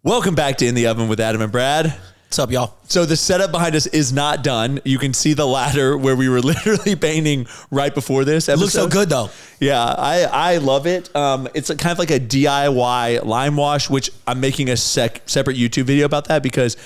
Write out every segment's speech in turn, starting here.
Welcome back to In the Oven with Adam and Brad. What's up, y'all? So the setup behind us is not done. You can see the ladder where we were literally painting right before this episode. It looks so good, though. Yeah, I love it. It's kind of like a DIY lime wash, which I'm making a separate YouTube video about that because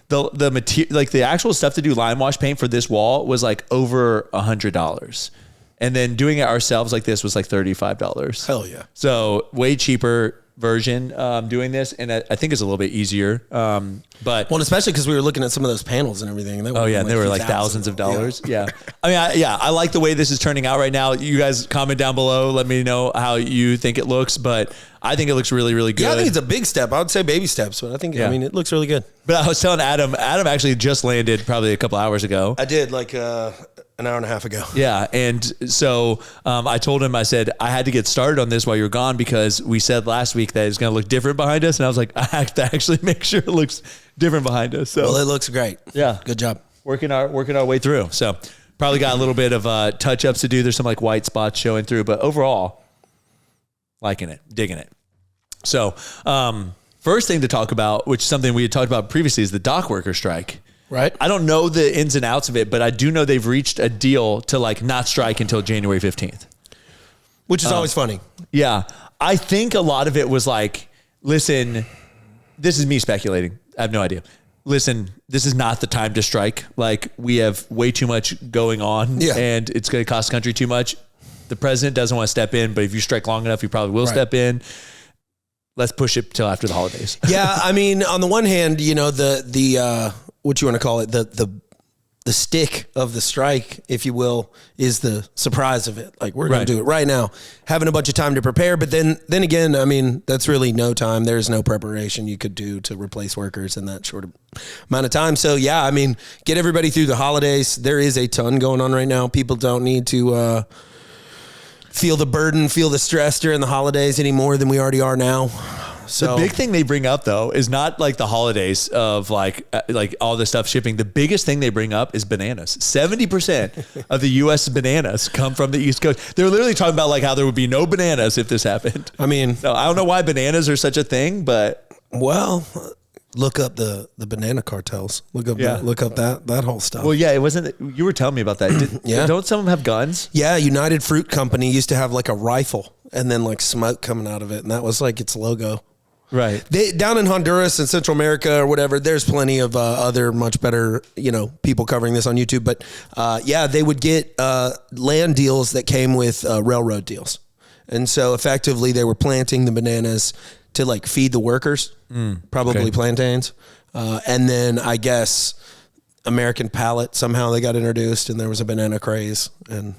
the material, like the actual stuff to do lime wash paint for this wall was like over $100. And then doing it ourselves like this was like $35. Hell yeah. So way cheaper version doing this, and I think it's a little bit easier. But especially because we were looking at some of those panels and everything. And they were like thousands of dollars. Yeah. I like the way this is turning out right now. You guys comment down below. Let me know how you think it looks, but I think it looks really, really good. Yeah, I think it's a big step. I would say baby steps, but I think, it looks really good. But I was telling Adam actually just landed probably a couple hours ago. I did like an hour and a half ago. Yeah. And so I told him, I said, I had to get started on this while you were gone because we said last week that it's going to look different behind us. And I was like, I have to actually make sure it looks different behind us. So, well, it looks great. Yeah. Good job. Working our way through. So probably got a little bit of touch-ups to do. There's some like white spots showing through, but overall, liking it, digging it. So first thing to talk about, which is something we had talked about previously, is the dock worker strike. Right. I don't know the ins and outs of it, but I do know they've reached a deal to like not strike until January 15th. Which is always funny. Yeah. I think a lot of it was like, listen, this is me speculating. I have no idea. Listen, this is not the time to strike. Like, we have way too much going on and it's going to cost the country too much. The president doesn't want to step in, but if you strike long enough, he probably will step in. Let's push it till after the holidays. Yeah. I mean, on the one hand, the what you want to call it, the stick of the strike, if you will, is the surprise of it. Like, we're going to do it right now, having a bunch of time to prepare. But then again, I mean, that's really no time. There's no preparation you could do to replace workers in that short amount of time. So yeah, I mean, get everybody through the holidays. There is a ton going on right now. People don't need to feel the burden, feel the stress during the holidays any more than we already are now. So the big thing they bring up though is not like the holidays of like all the stuff shipping. The biggest thing they bring up is bananas. 70% of the U.S. bananas come from the East Coast. They're literally talking about like how there would be no bananas if this happened. I mean, so I don't know why bananas are such a thing, but look up the banana cartels. Look up that whole stuff. Well, yeah, it wasn't. You were telling me about that. Don't some of them have guns? Yeah, United Fruit Company used to have like a rifle and then like smoke coming out of it, and that was like its logo. Right. Down in Honduras and Central America or whatever, there's plenty of other much better, people covering this on YouTube. But they would get land deals that came with railroad deals. And so effectively they were planting the bananas to like feed the workers, probably plantains. And then I guess American Pallet, somehow they got introduced and there was a banana craze and,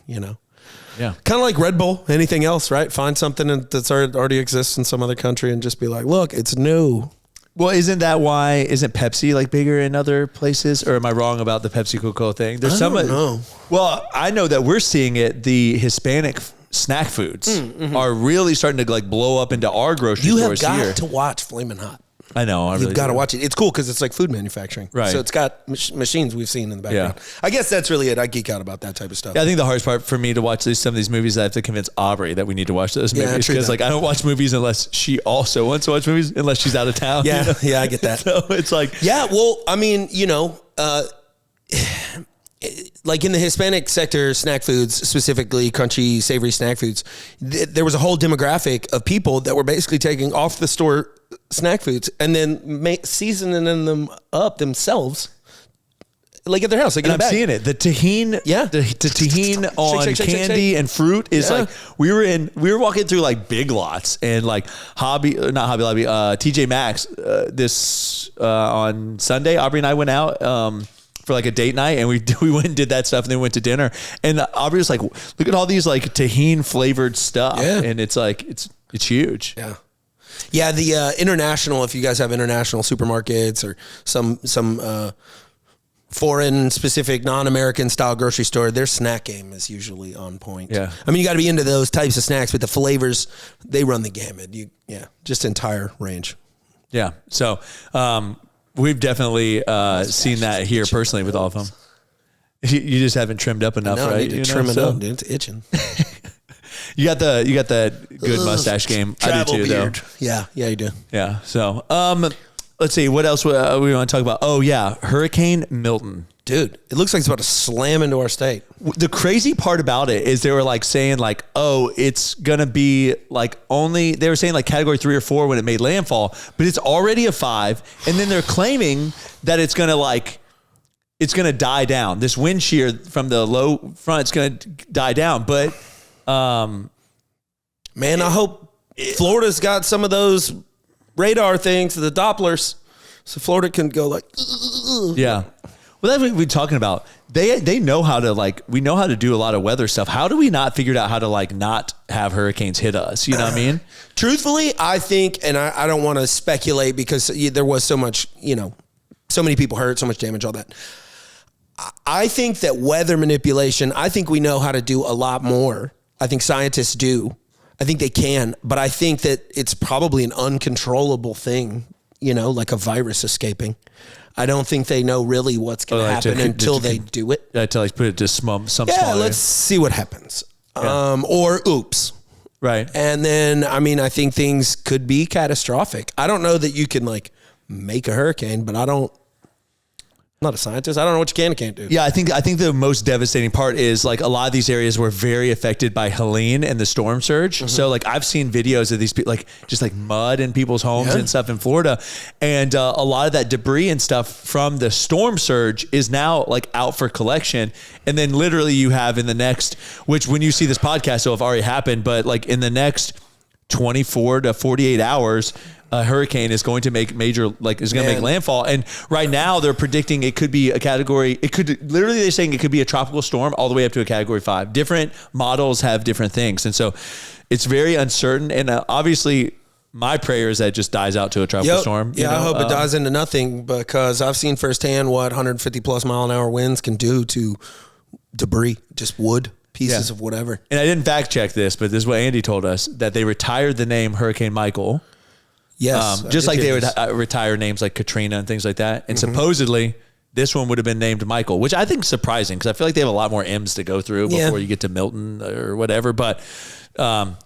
Yeah. Kind of like Red Bull, anything else, right? Find something that's already exists in some other country and just be like, look, it's new. Well, isn't Pepsi like bigger in other places? Or am I wrong about the Pepsi Coca-Cola thing? I don't know. Well, I know that we're seeing it. The Hispanic snack foods are really starting to like blow up into our grocery stores here. You have got to watch Flamin' Hot. I know. You've got to watch it. It's cool because it's like food manufacturing. Right. So it's got machines we've seen in the background. Yeah. I guess that's really it. I geek out about that type of stuff. Yeah, I think the hardest part for me to watch some of these movies, I have to convince Aubrey that we need to watch those movies. Because like I don't watch movies unless she also wants to watch movies, unless she's out of town. Yeah, yeah, I get that. So it's like... Yeah, well, I mean, like in the Hispanic sector, snack foods, specifically crunchy, savory snack foods, there was a whole demographic of people that were basically taking off the store snack foods and then seasoning them up themselves, like at their house. Like and I'm seeing it. The tahini, the tahini on candy and fruit is like we were walking through like Big Lots and like TJ Maxx this on Sunday. Aubrey and I went out for like a date night and we went and did that stuff and then went to dinner and Aubrey was like, look at all these like tahini flavored stuff and it's like it's huge. Yeah, the international, if you guys have international supermarkets or some foreign specific non-American style grocery store, their snack game is usually on point. Yeah. I mean, you got to be into those types of snacks, but the flavors, they run the gamut. Just entire range. Yeah. So, we've definitely seen that here personally with all of them. You just haven't trimmed up enough, right? I need to trim it up, dude. It's itching. You got the good mustache game. I do too, beard. though. Yeah, you do. Yeah. So, let's see, what else we want to talk about? Oh yeah, Hurricane Milton. Dude, it looks like it's about to slam into our state. The crazy part about it is they were like saying like, oh, it's going to be like they were saying like category 3 or 4 when it made landfall, but it's already a 5. And then they're claiming that it's going to die down. This wind shear from the low front, it's going to die down. But, man, I hope Florida's got some of those radar things, the Dopplers, so Florida can go like, yeah. Well, that's what we're talking about. They know how to we know how to do a lot of weather stuff. How do we not figure out how to not have hurricanes hit us? You know what I mean? Truthfully, I think, and I don't want to speculate because there was so much, so many people hurt, so much damage, all that. I think that weather manipulation, I think we know how to do a lot more. I think scientists do. I think they can, but I think that it's probably an uncontrollable thing, like a virus escaping. I don't think they know really what's going to happen until they do it. Until they put it to some small area. Let's see what happens. Yeah. Or oops. Right. And then, I think things could be catastrophic. I don't know that you can make a hurricane, but I'm not a scientist. I don't know what you can and can't do. Yeah, I think the most devastating part is a lot of these areas were very affected by Helene and the storm surge. Mm-hmm. So I've seen videos of these people just mud in people's homes and stuff in Florida, and a lot of that debris and stuff from the storm surge is now out for collection. And then literally you have in the next, which when you see this podcast, so have already happened, but in the next 24 to 48 hours. A hurricane is going to make make landfall. And right now they're predicting it could be a category. They're saying it could be a tropical storm all the way up to a category 5. Different models have different things. And so it's very uncertain. And obviously my prayer is that it just dies out to a tropical storm. I hope it dies into nothing because I've seen firsthand what 150 plus mile an hour winds can do to debris, just wood. Pieces of whatever. And I didn't fact check this, but this is what Andy told us, that they retired the name Hurricane Michael. Yes. Just like they would retire names like Katrina and things like that. And supposedly this one would have been named Michael, which I think is surprising because I feel like they have a lot more M's to go through before you get to Milton or whatever. But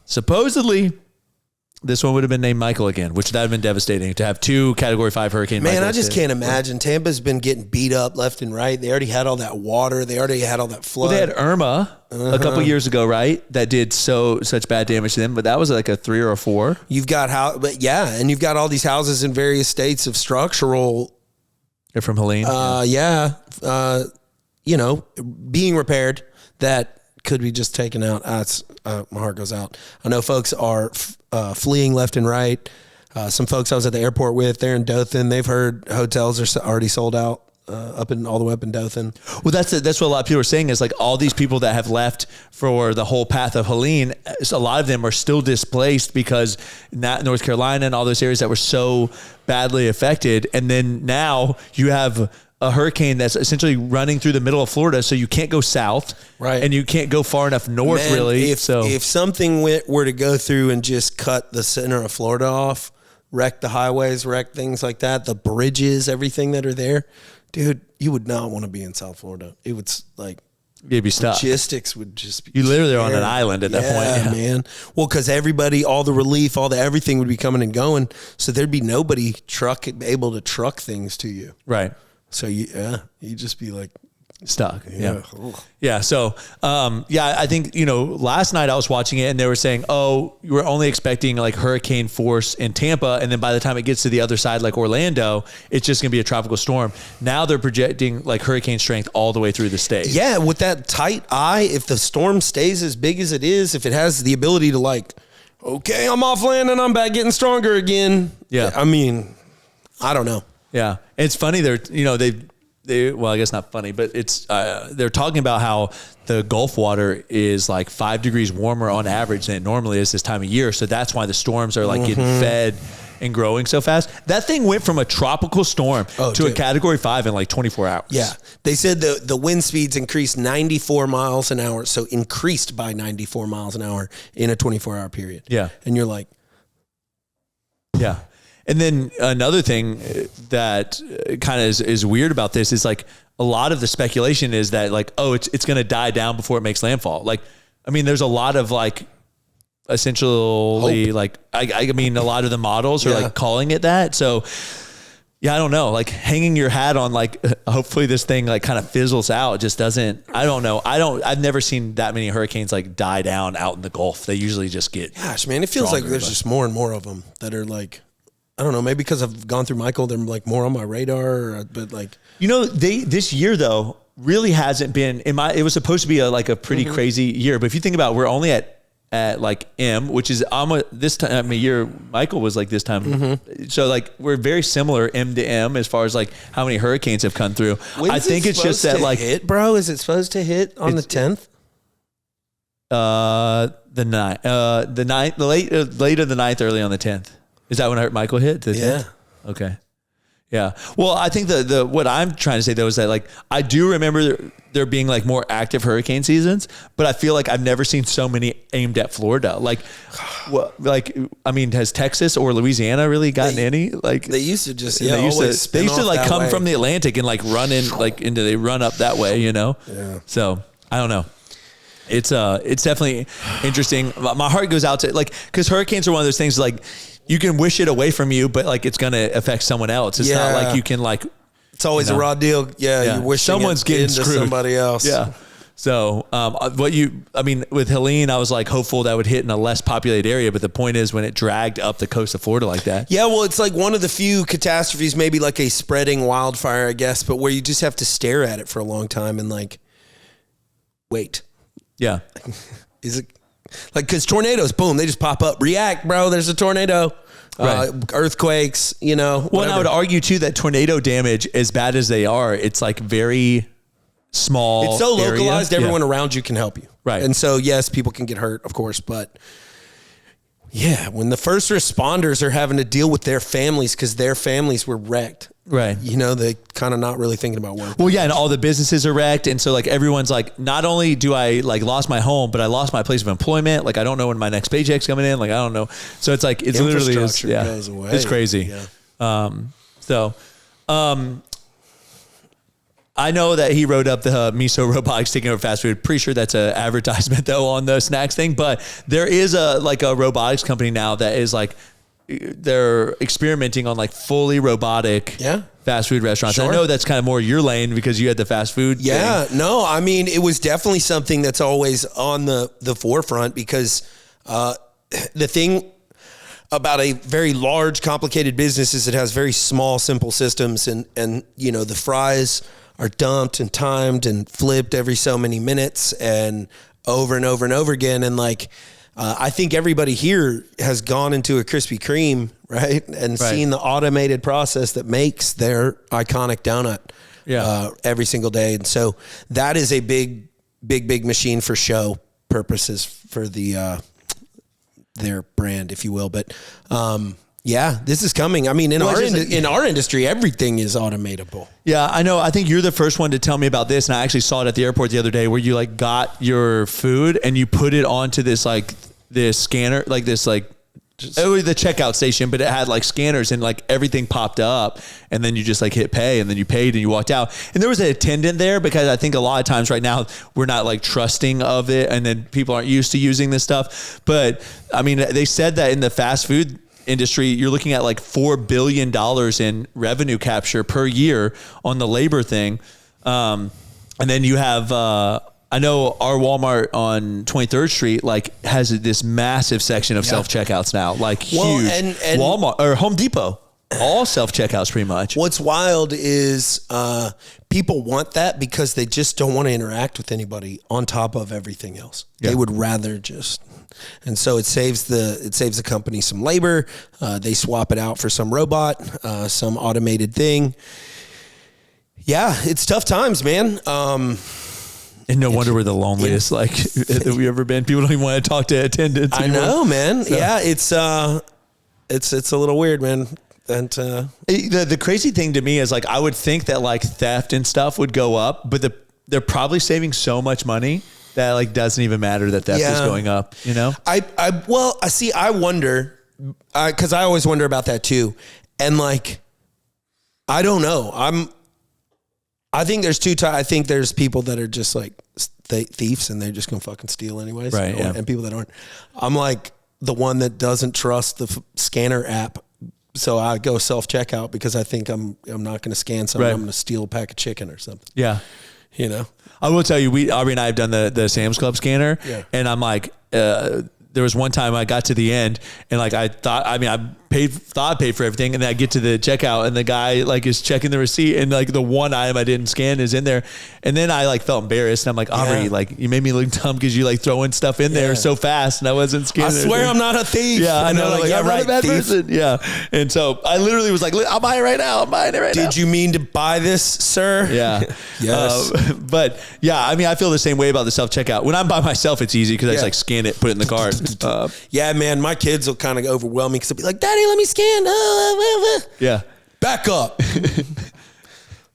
supposedly this one would have been named Michael again, which would have been devastating to have 2 category 5 hurricane. Man, I just can't imagine. Tampa's been getting beat up left and right. They already had all that water. They already had all that flood. Well, they had Irma a couple years ago, right? That did such bad damage to them, but that was a 3 or a 4. You've got and you've got all these houses in various states of structural. They're from Helene. Being repaired that could be just taken out. My heart goes out. I know folks are fleeing left and right. Some folks I was at the airport with, they're in Dothan. They've heard hotels are already sold out all the way up in Dothan. Well, that's what a lot of people are saying is all these people that have left for the whole path of Helene, a lot of them are still displaced because North Carolina and all those areas that were so badly affected. And then now you have a hurricane that's essentially running through the middle of Florida, so you can't go south, right? And you can't go far enough north, really. If something were to go through and just cut the center of Florida off, wreck the highways, wreck things like that, the bridges, everything that are there, dude, you would not want to be in South Florida. It would you'd be stuck. Logistics would just be. You literally are on an island at that point. Yeah, man. Well, because everybody, all the relief, all the everything would be coming and going, so there'd be nobody able to truck things to you, right? So you'd just be stuck. Yeah. So, I think, last night I was watching it and they were saying, oh, you were only expecting hurricane force in Tampa. And then by the time it gets to the other side, Orlando, it's just going to be a tropical storm. Now they're projecting hurricane strength all the way through the state. Yeah. With that tight eye, if the storm stays as big as it is, if it has the ability to okay, I'm off land and I'm back getting stronger again. Yeah. I don't know. Yeah. And it's funny. Well, I guess not funny, but it's, they're talking about how the Gulf water is 5 degrees warmer on average than it normally is this time of year. So that's why the storms are getting fed and growing so fast. That thing went from a tropical storm to a category 5 in 24 hours. Yeah. They said the wind speeds increased 94 miles an hour. So increased by 94 miles an hour in a 24-hour period. Yeah. And you're yeah. And then another thing that kind of is weird about this is a lot of the speculation is that it's going to die down before it makes landfall. There's a lot of essentially hope. A lot of the models are calling it that. So Yeah, I don't know. Like hanging your hat on like, hopefully this thing like kind of fizzles out. It just doesn't, I don't know. I've never seen that many hurricanes like die down out in the Gulf. They usually just get, gosh, man, it feels like there's just more and more of them that are like, I don't know, maybe because I've gone through Michael, they're like more on my radar, but like, this year though really hasn't been it was supposed to be a pretty crazy year. But if you think about it, we're only at like M, which is this time of year, Michael was like this time. So like we're very similar M to M as far as like how many hurricanes have come through. I think it's just that like hit, bro. Is it supposed to hit on the 10th? The 9th, late of the 9th, early on the 10th. Is that when Michael hit? The 10th? Okay. Yeah. Well, I think the what I'm trying to say though is that like I do remember there being like more active hurricane seasons, but I feel like I've never seen so many aimed at Florida. Like, I mean, has Texas or Louisiana really gotten any? Like they used to just they used to like come way from the Atlantic and like run in like they run up that way, Yeah. So I don't know. It's definitely interesting. My heart goes out to like because hurricanes are one of those things like. You can wish it away from you, but like it's going to affect someone else. It's not like you can like. It's always a raw deal. Yeah, you wish someone's getting into screwed. Somebody else. Yeah. So with Helene, I was like hopeful that would hit in a less populated area, but the point is when it dragged up the coast of Florida like that. Yeah, well, it's like one of the few catastrophes, maybe like a spreading wildfire, I guess, but where you just have to stare at it for a long time and like wait. Yeah. Is it? Like, because tornadoes, boom, they just pop up. React, bro, there's a tornado. Right. Earthquakes, Well, and I would argue, too, that tornado damage, as bad as they are, it's like very small. It's so localized, everyone around you can help you. Right. And so, yes, people can get hurt, of course, but yeah, when the first responders are having to deal with their families because their families were wrecked. Right. They kind of not really thinking about work. Well, yeah, and all the businesses are wrecked. And so like everyone's like, not only do I like lost my home, but I lost my place of employment. Like I don't know when my next paycheck's coming in. Like I don't know. So it's like, it's literally goes away. It's crazy. Yeah. I know that he wrote up the miso robotics taking over fast food. Pretty sure that's an advertisement though on the snacks thing, but there is a robotics company now that is like, they're experimenting on like fully robotic fast food restaurants. Sure. I know that's kind of more your lane because you had the fast food thing. No, I mean, it was definitely something that's always on the forefront because the thing about a very large, complicated business is it has very small, simple systems and the fries are dumped and timed and flipped every so many minutes and over and over and over again. And like, I think everybody here has gone into a Krispy Kreme, right? And seen the automated process that makes their iconic donut every single day. And so that is a big machine for show purposes for their brand, if you will. But this is coming. I mean, in our industry, everything is automatable. Yeah, I know. I think you're the first one to tell me about this. And I actually saw it at the airport the other day where you like got your food and you put it onto this scanner, like this like it was the checkout station, but it had like scanners and like everything popped up and then you just like hit pay and then you paid and you walked out. And there was an attendant there because I think a lot of times right now we're not like trusting of it and then people aren't used to using this stuff. But I mean, they said that in the fast food industry, you're looking at like $4 billion in revenue capture per year on the labor thing. And then you have, I know our Walmart on 23rd Street like has this massive section of self-checkouts now, like huge. And Walmart or Home Depot, all self-checkouts pretty much. What's wild is people want that because they just don't want to interact with anybody on top of everything else. Yeah. They would rather just... And so it saves the company some labor. They swap it out for some robot, some automated thing. Yeah, it's tough times, man. And no wonder we're the loneliest that we've ever been. People don't even want to talk to attendants anymore. I know, man. So. Yeah, it's a little weird, man. And the crazy thing to me is like I would think that like theft and stuff would go up, but they're probably saving so much money that like doesn't even matter that theft is going up. I wonder because I always wonder about that too, and like I don't know. I think there's two types. I think there's people that are just like thieves and they're just gonna fucking steal anyways, right? Yeah. And people that aren't. I'm like the one that doesn't trust the scanner app So I go self-checkout because I think I'm not going to scan something. Right. I'm going to steal a pack of chicken or something. Yeah. You know? I will tell you, Aubrey and I have done the Sam's Club scanner, and I'm like, there was one time I got to the end, and like I paid for everything, and then I get to the checkout, and the guy like is checking the receipt, and like the one item I didn't scan is in there, and then I like felt embarrassed, and I'm like, Aubrey, like you made me look dumb because you like throwing stuff in there so fast, and I wasn't scanning. I swear I'm not a thief. Yeah, I know. Like, I'm not a bad thief. person. Yeah, and so I literally was like, I'll buy it right now. I'm buying it right now. Did you mean to buy this, sir? Yeah. Yes. But yeah, I mean, I feel the same way about the self checkout. When I'm by myself, it's easy because I just like scan it, put it in the cart. Yeah, man, my kids will kind of overwhelm me because they'll be like, Daddy, let me scan. Yeah. Back up.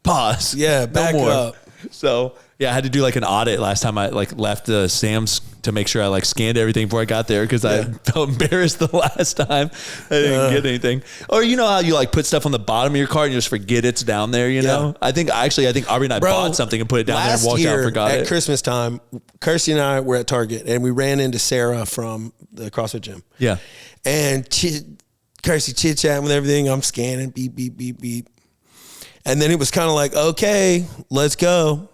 Pause. Yeah, back up. So yeah, I had to do like an audit last time I like left the Sam's to make sure I like scanned everything before I got there because I felt embarrassed the last time I didn't get anything. Or you know how you like put stuff on the bottom of your cart and you just forget it's down there, you know? I think Aubrey and I bought something and put it down there and walked out and forgot it. At Christmas time, Kirsty and I were at Target and we ran into Sarah from the CrossFit gym. Yeah. And Kirsty chit-chatting with everything. I'm scanning, beep, beep, beep, beep. And then it was kind of like, okay, let's go.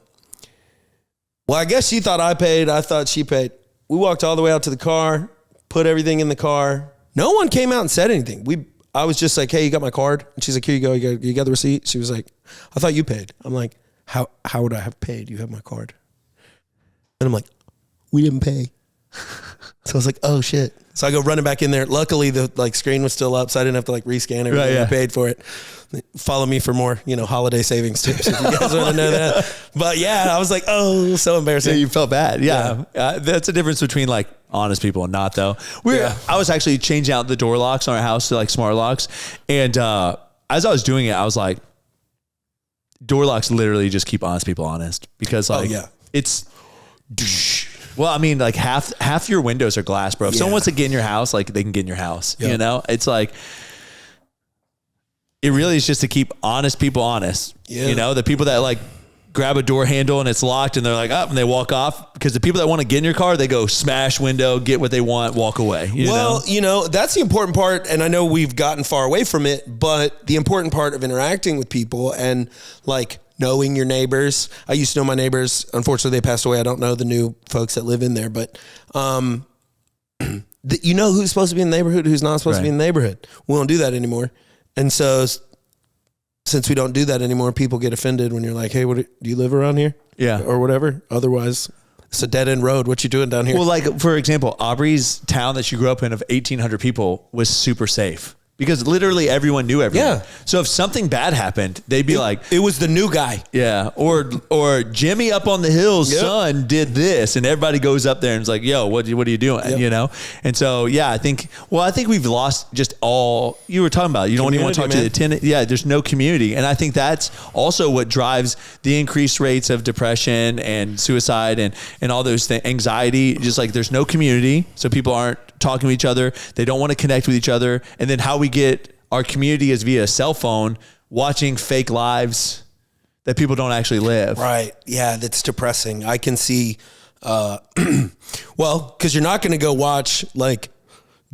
Well, I guess she thought I paid. I thought she paid. We walked all the way out to the car, put everything in the car. No one came out and said anything. I was just like, hey, you got my card? And she's like, here you go. You got the receipt? She was like, I thought you paid. I'm like, how would I have paid? You have my card. And I'm like, we didn't pay. So I was like, oh shit. So I go running back in there. Luckily the like screen was still up, so I didn't have to like rescan everything. Right, I paid for it. Follow me for more, holiday savings tips if you guys want to know that. But yeah, I was like, oh, so embarrassing. Yeah, you felt bad. Yeah. That's the difference between like honest people and not though. I was actually changing out the door locks on our house to like smart locks. And as I was doing it, I was like, door locks literally just keep honest people honest because like it's well, I mean, like half your windows are glass, bro. If someone wants to get in your house, like they can get in your house. You know, it's like it really is just to keep honest people honest. You know, the people that like grab a door handle and it's locked and they're like up and they walk off, because the people that want to get in your car, they go smash window, get what they want, walk away. You know, that's the important part. And I know we've gotten far away from it, but the important part of interacting with people and like knowing your neighbors. I used to know my neighbors. Unfortunately, they passed away. I don't know the new folks that live in there, but you know who's supposed to be in the neighborhood, who's not supposed to be in the neighborhood. We don't do that anymore. And so since we don't do that anymore, people get offended when you're like, hey, do you live around here? Yeah. Or whatever. Otherwise, it's a dead end road. What you doing down here? Well, like, for example, Aubrey's town that she grew up in of 1,800 people was super safe. Because literally everyone knew everyone. Yeah. So if something bad happened, they'd be like, it was the new guy. Yeah. Or Jimmy up on the hill's son did this, and everybody goes up there and is like, yo, what are you doing? You know? And so, yeah, I think we've lost just all you were talking about. You don't even want to talk to the tenant. Yeah. There's no community. And I think that's also what drives the increased rates of depression and suicide and all those things, anxiety, just like there's no community. So people aren't talking to each other. They don't want to connect with each other. And then how we get our community is via cell phone, watching fake lives that people don't actually live. Right. Yeah. That's depressing. I can see, well, cause you're not going to go watch like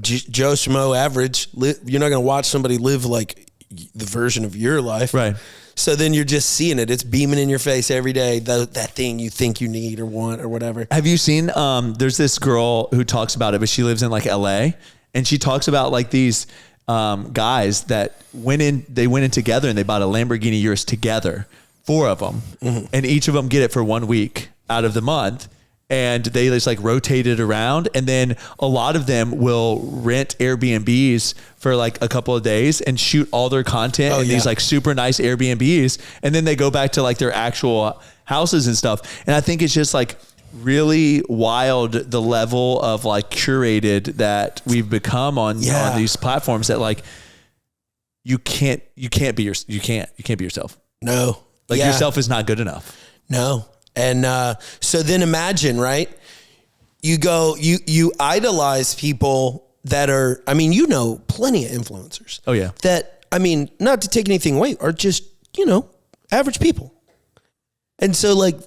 Joe Schmo average. You're not going to watch somebody live like the version of your life. Right. So then you're just seeing it. It's beaming in your face every day. That thing you think you need or want or whatever. Have you seen, there's this girl who talks about it, but she lives in like LA, and she talks about like these guys that went in together and they bought a Lamborghini Urus together, 4 of them, and each of them get it for 1 week out of the month. And they just like rotate it around. And then a lot of them will rent Airbnbs for like a couple of days and shoot all their content in these like super nice Airbnbs. And then they go back to like their actual houses and stuff. And I think it's just like really wild, the level of like curated that we've become on these platforms, that like you can't be yourself. No. Like yourself is not good enough. No. And so then imagine, right? You idolize people that are, I mean, plenty of influencers. Oh, yeah. That, I mean, not to take anything away, are just, average people. And so, like,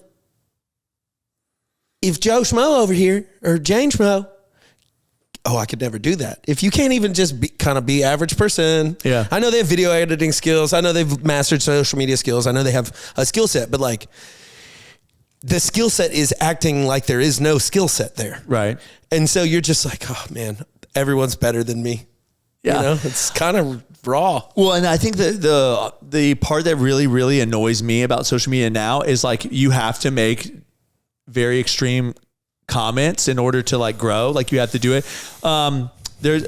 if Joe Schmo over here, or Jane Schmo, oh, I could never do that. If you can't even just be average person. Yeah. I know they have video editing skills. I know they've mastered social media skills. I know they have a skill set, but like the skill set is acting like there is no skill set there. Right. And so you're just like, oh man, everyone's better than me. Yeah. You know, it's kind of raw. Well, and I think that the part that really, really annoys me about social media now is like you have to make very extreme comments in order to like grow. Like you have to do it. There's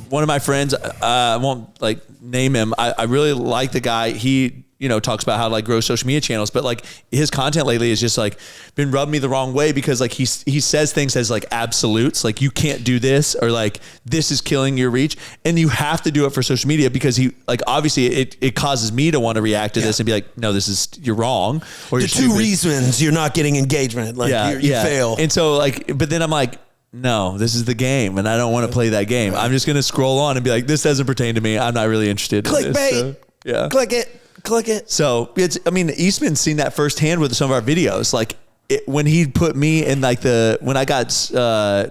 one of my friends, I won't like name him. I really like the guy. He, talks about how to like grow social media channels, but like his content lately is just like been rubbing me the wrong way because like he says things as like absolutes, like you can't do this or like this is killing your reach, and you have to do it for social media because he like obviously it causes me to want to react to this and be like, no, you're wrong. Or the two reasons you're not getting engagement, like you fail. And so like, but then I'm like, no, this is the game, and I don't want to play that game. I'm just going to scroll on and be like, this doesn't pertain to me. I'm not really interested in this. Clickbait. So, yeah. Click it. So Eastman's seen that firsthand with some of our videos. Like when he put me in like when I got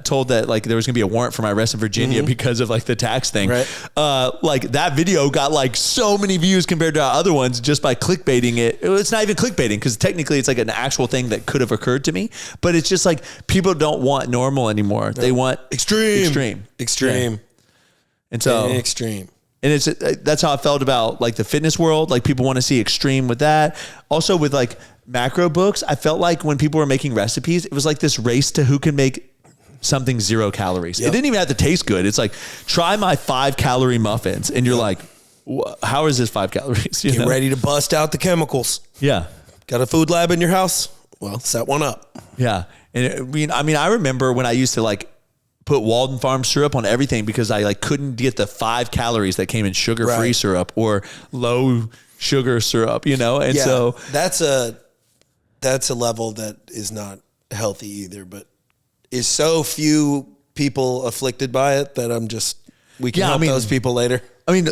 told that like there was gonna be a warrant for my arrest in Virginia because of like the tax thing, right. Like that video got like so many views compared to our other ones just by clickbaiting it. It's not even clickbaiting because technically it's like an actual thing that could have occurred to me, but it's just like people don't want normal anymore. No. They want extreme. Yeah. And so extreme. And that's how I felt about like the fitness world. Like people want to see extreme with that. Also with like macro books, I felt like when people were making recipes, it was like this race to who can make something 0 calories. Yep. It didn't even have to taste good. It's like, try my 5-calorie muffins. And you're like, how is this 5 calories? Get ready to bust out the chemicals. Yeah. Got a food lab in your house? Well, set one up. Yeah. And I remember when I used to like put Walden Farm syrup on everything because I like couldn't get the 5 calories that came in sugar-free syrup or low sugar syrup, and so that's a level that is not healthy either, but is so few people afflicted by it that we can help those people later. I mean,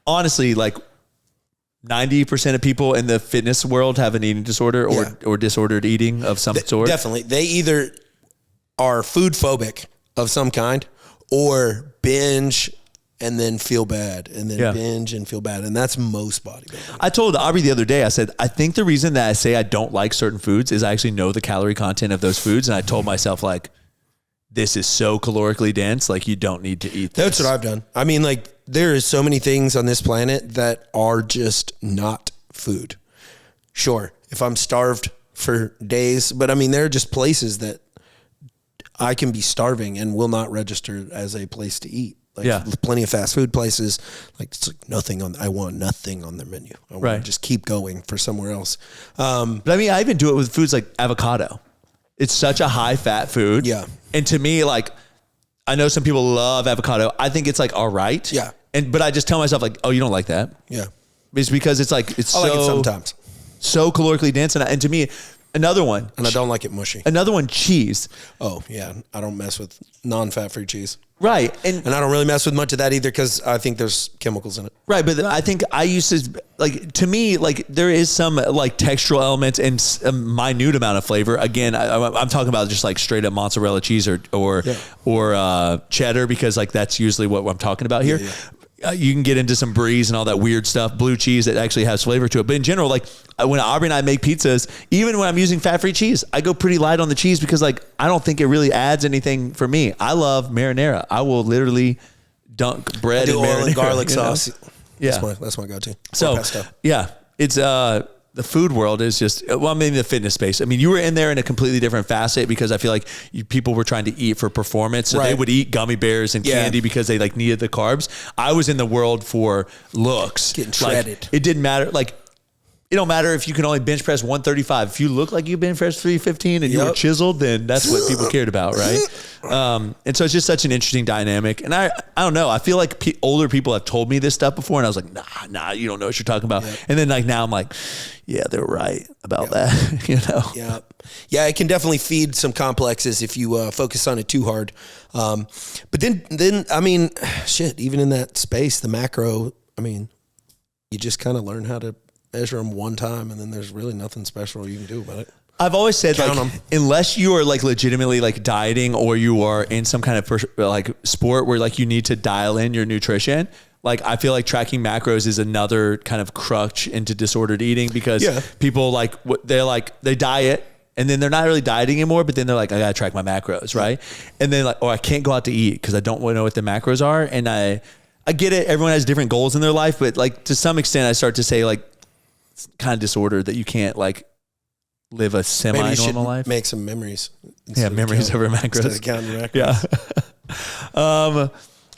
honestly, like 90% of people in the fitness world have an eating disorder or disordered eating of some sort. Definitely. They either are food phobic of some kind or binge and then feel bad and then binge and feel bad. And that's most bodybuilders. I told Aubrey the other day, I said, I think the reason that I say I don't like certain foods is I actually know the calorie content of those foods. And I told myself like, this is so calorically dense. Like you don't need to eat this. That's what I've done. I mean, like there is so many things on this planet that are just not food. Sure. If I'm starved for days, but I mean, there are just places that I can be starving and will not register as a place to eat. Like plenty of fast food places, like it's like I want nothing on their menu. I want to just keep going for somewhere else. But I mean, I even do it with foods like avocado. It's such a high fat food. Yeah. And to me, like, I know some people love avocado. I think it's like, all right. Yeah. But I just tell myself like, oh, you don't like that. Yeah. It's because it's like, I like it sometimes. So calorically dense. And to me, another one. And I don't like it mushy. Another one, cheese. Oh, yeah. I don't mess with non-fat free cheese. Right. And I don't really mess with much of that either because I think there's chemicals in it. Right. But I think I used to, like, to me, like, there is some, like, textural elements and a minute amount of flavor. Again, I'm talking about just, like, straight up mozzarella cheese or cheddar because, like, that's usually what I'm talking about here. You can get into some brie and all that weird stuff, blue cheese that actually has flavor to it. But in general, like when Aubrey and I make pizzas, even when I'm using fat-free cheese, I go pretty light on the cheese because like I don't think it really adds anything for me. I love marinara. I will literally dunk bread in marinara. Oil and garlic sauce. Yeah. That's my go-to. So yeah, it's the food world is just, well, I mean, the fitness space. I mean, you were in there in a completely different facet because I feel like people were trying to eat for performance. So they would eat gummy bears and candy because they like needed the carbs. I was in the world for looks. Getting shredded. Like, it didn't matter. Like, it don't matter if you can only bench press 135. If you look like you bench press 315 and you were chiseled, then that's what people cared about, right? And so it's just such an interesting dynamic. And I don't know. I feel like older people have told me this stuff before, and I was like, nah, you don't know what you're talking about. Yep. And then like now I'm like, yeah, they're right about that. You know? Yeah, it can definitely feed some complexes if you focus on it too hard. But then I mean, shit, even in that space, the macro, I mean, you just kind of learn how to measure them one time, and then there's really nothing special you can do about it. I've always said, like, unless you are like legitimately like dieting or you are in some kind of like sport where like you need to dial in your nutrition, like I feel like tracking macros is another kind of crutch into disordered eating because people like they diet and then they're not really dieting anymore, but then they're like, I gotta track my macros, right? And then like, I can't go out to eat because I don't want to know what the macros are. And I get it. Everyone has different goals in their life, but like to some extent, I start to say like it's kind of disordered that you can't like live a semi-normal life. Make some memories. Yeah, memories over macros. Instead of counting macros. Yeah. All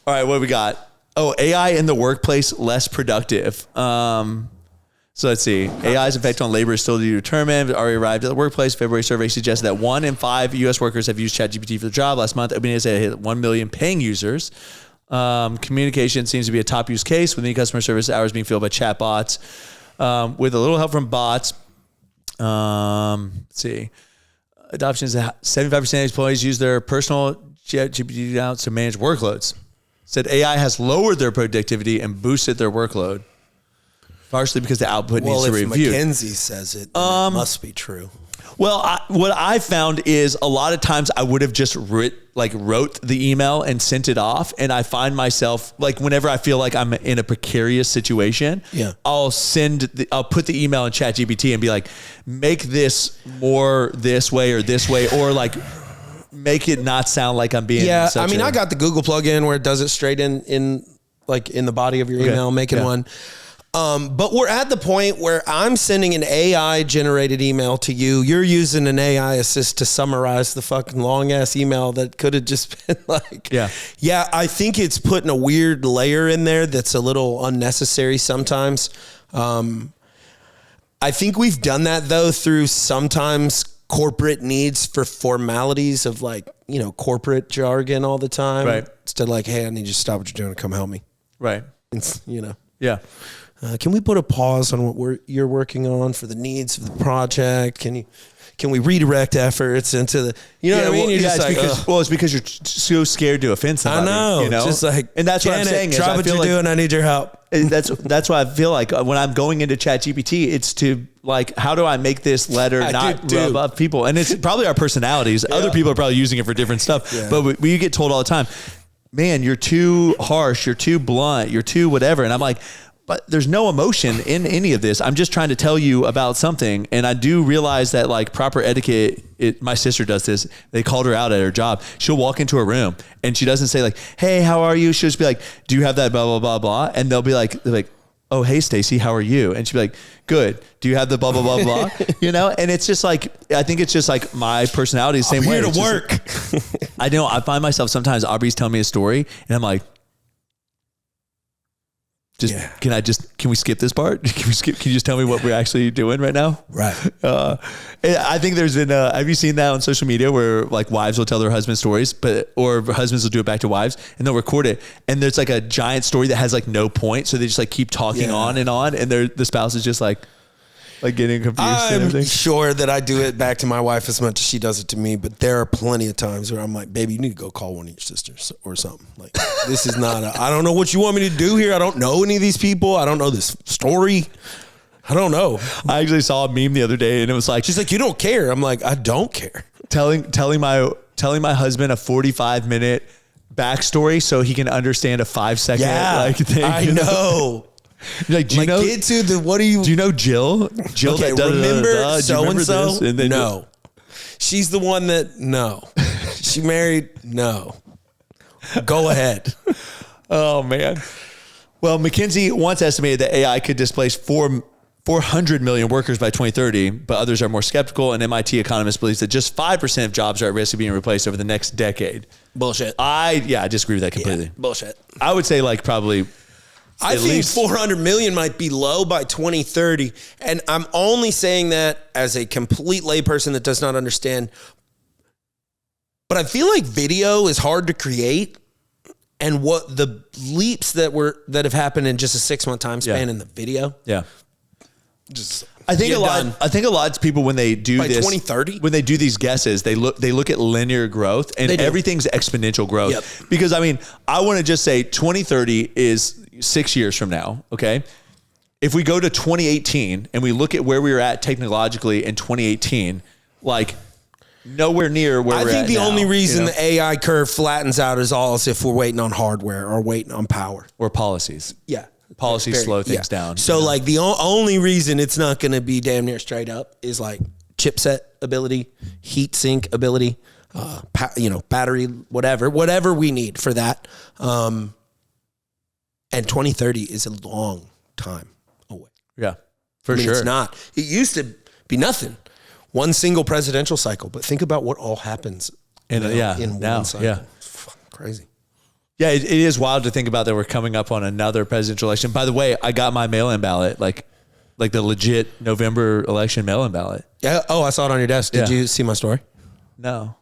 right, what do we got? Oh, AI in the workplace less productive. So let's see. AI's effect on labor is still to be determined. Already arrived at the workplace. February survey suggests that 1 in 5 U.S. workers have used ChatGPT for the job. Last month, OpenAI said it hit 1 million paying users. Communication seems to be a top use case, with any customer service hours being filled by chatbots. With a little help from bots. Let's see. Adoption is 75% of employees use their personal ChatGPT accounts to manage workloads. Said AI has lowered their productivity and boosted their workload. Partially because the output needs to be reviewed. Well, if McKinsey says it, then it must be true. Well, what I found is a lot of times I would have just wrote the email and sent it off. And I find myself like whenever I feel like I'm in a precarious situation, I'll put the email in ChatGPT and be like, make this more this way, or like make it not sound like I'm being. Yeah, I mean, I got the Google plugin where it does it straight in the body of your email, making one. But we're at the point where I'm sending an AI generated email to you. You're using an AI assist to summarize the fucking long ass email that could have just been like, yeah, I think it's putting a weird layer in there that's a little unnecessary sometimes. I think we've done that though through sometimes corporate needs for formalities of like, corporate jargon all the time. Right. Instead of like, hey, I need you to stop what you're doing and come help me. Right. Yeah. Can we put a pause on what you're working on for the needs of the project? Can we redirect efforts into the, what I mean? You're just like, it's because you're so scared to offend somebody. I know. Just like, and that's what I'm saying. Try what you're doing. I need your help. That's why I feel like when I'm going into ChatGPT, it's to like, how do I make this letter not rub up people? And it's probably our personalities. Yeah. Other people are probably using it for different stuff. Yeah. But we get told all the time, man, you're too harsh, you're too blunt, you're too whatever. And I'm like, but there's no emotion in any of this. I'm just trying to tell you about something. And I do realize that like proper etiquette, my sister does this. They called her out at her job. She'll walk into a room and she doesn't say like, hey, how are you? She'll just be like, do you have that blah, blah, blah, blah. And they're like, oh, hey, Stacy, how are you? And she'll be like, good. Do you have the blah, blah, blah, blah? And it's just like, I think it's just like my personality is the same way. I'm here to work. I know. I find myself sometimes Aubrey's telling me a story and I'm like, can we skip this part? Can you just tell me what we're actually doing right now? Right. I think there's been, have you seen that on social media where like wives will tell their husband stories, or husbands will do it back to wives and they'll record it. And there's like a giant story that has like no point. So they just like keep talking on. And the spouse is just like getting confused. I'm sure that I do it back to my wife as much as she does it to me, but there are plenty of times where I'm like, baby, you need to go call one of your sisters or something. Like, this is not I don't know what you want me to do here. I don't know any of these people. I don't know this story. I don't know. I actually saw a meme the other day and it was like, she's like, you don't care. I'm like, I don't care. Telling my husband a 45-minute backstory so he can understand a 5-second thing. I know. Like, do you know? What do you know Jill? Jill, okay, that remember so and so? No, she's the one that no. She married no. Go ahead. Oh man. Well, McKinsey once estimated that AI could displace 400 million workers by 2030, but others are more skeptical. And MIT economist believes that just 5% of jobs are at risk of being replaced over the next decade. Bullshit. I disagree with that completely. Yeah, bullshit. I would say like probably. I think 400 million might be low by 2030. And I'm only saying that as a complete layperson that does not understand. But I feel like video is hard to create. And what the leaps that have happened in just a 6-month time span in the video. Yeah. I think a lot of people when they do by this 2030, when they do these guesses, they look at linear growth and everything's exponential growth. Yep. Because I mean, I want to just say 2030 is 6 years from now. Okay. If we go to 2018 and we look at where we were at technologically in 2018, like nowhere near where we're at. I think the now, only reason the AI curve flattens out is if we're waiting on hardware or waiting on power or policies. Yeah. Policies slow things down. So like the only reason it's not going to be damn near straight up is like chipset ability, heat sink ability, battery, whatever we need for that. And 2030 is a long time away. Yeah, for sure. It's not. It used to be nothing. One single presidential cycle, but think about what all happens in one cycle. Yeah. It's fucking crazy. Yeah, it is wild to think about that we're coming up on another presidential election. By the way, I got my mail-in ballot, like the legit November election mail-in ballot. Yeah. Oh, I saw it on your desk. Did you see my story? No.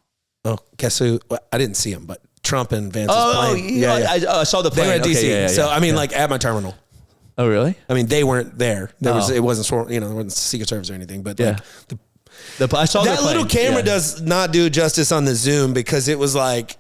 Oh, guess who? Well, I didn't see him, but Trump and Vance's plane. Yeah. I saw the plane. They were at DC. Okay, so I mean, like at my terminal. Oh, really? I mean, they weren't there. It wasn't there wasn't Secret Service or anything, but like I saw that little camera does not do justice on the Zoom because it was like.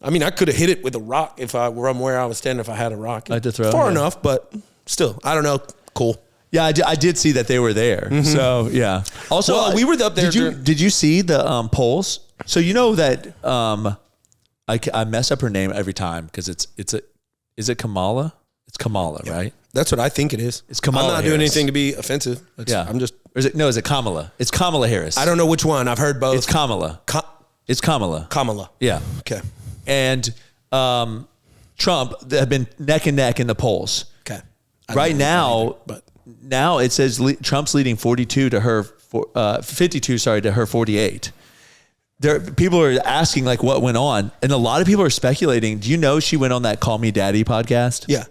I mean, I could have hit it with a rock if I were where I was standing. If I had a rock, I had to throw far enough, but still, I don't know. Cool. Yeah, I did see that they were there. Mm-hmm. So yeah. Also, we were up there. Did you see the polls? So you know that I mess up her name every time because is it Kamala? It's Kamala, right? That's what I think it is. It's Kamala. I'm not Harris. doing anything to be offensive. I'm just. Or is it Kamala? It's Kamala Harris. I don't know which one. I've heard both. It's Kamala. It's Kamala. Kamala. Yeah. Okay. And Trump have been neck and neck in the polls. Okay. Right now, now it says Trump's leading 52 to her 52. Sorry, to her 48. People are asking like what went on, and a lot of people are speculating. Do you know she went on that Call Me Daddy podcast? Yeah.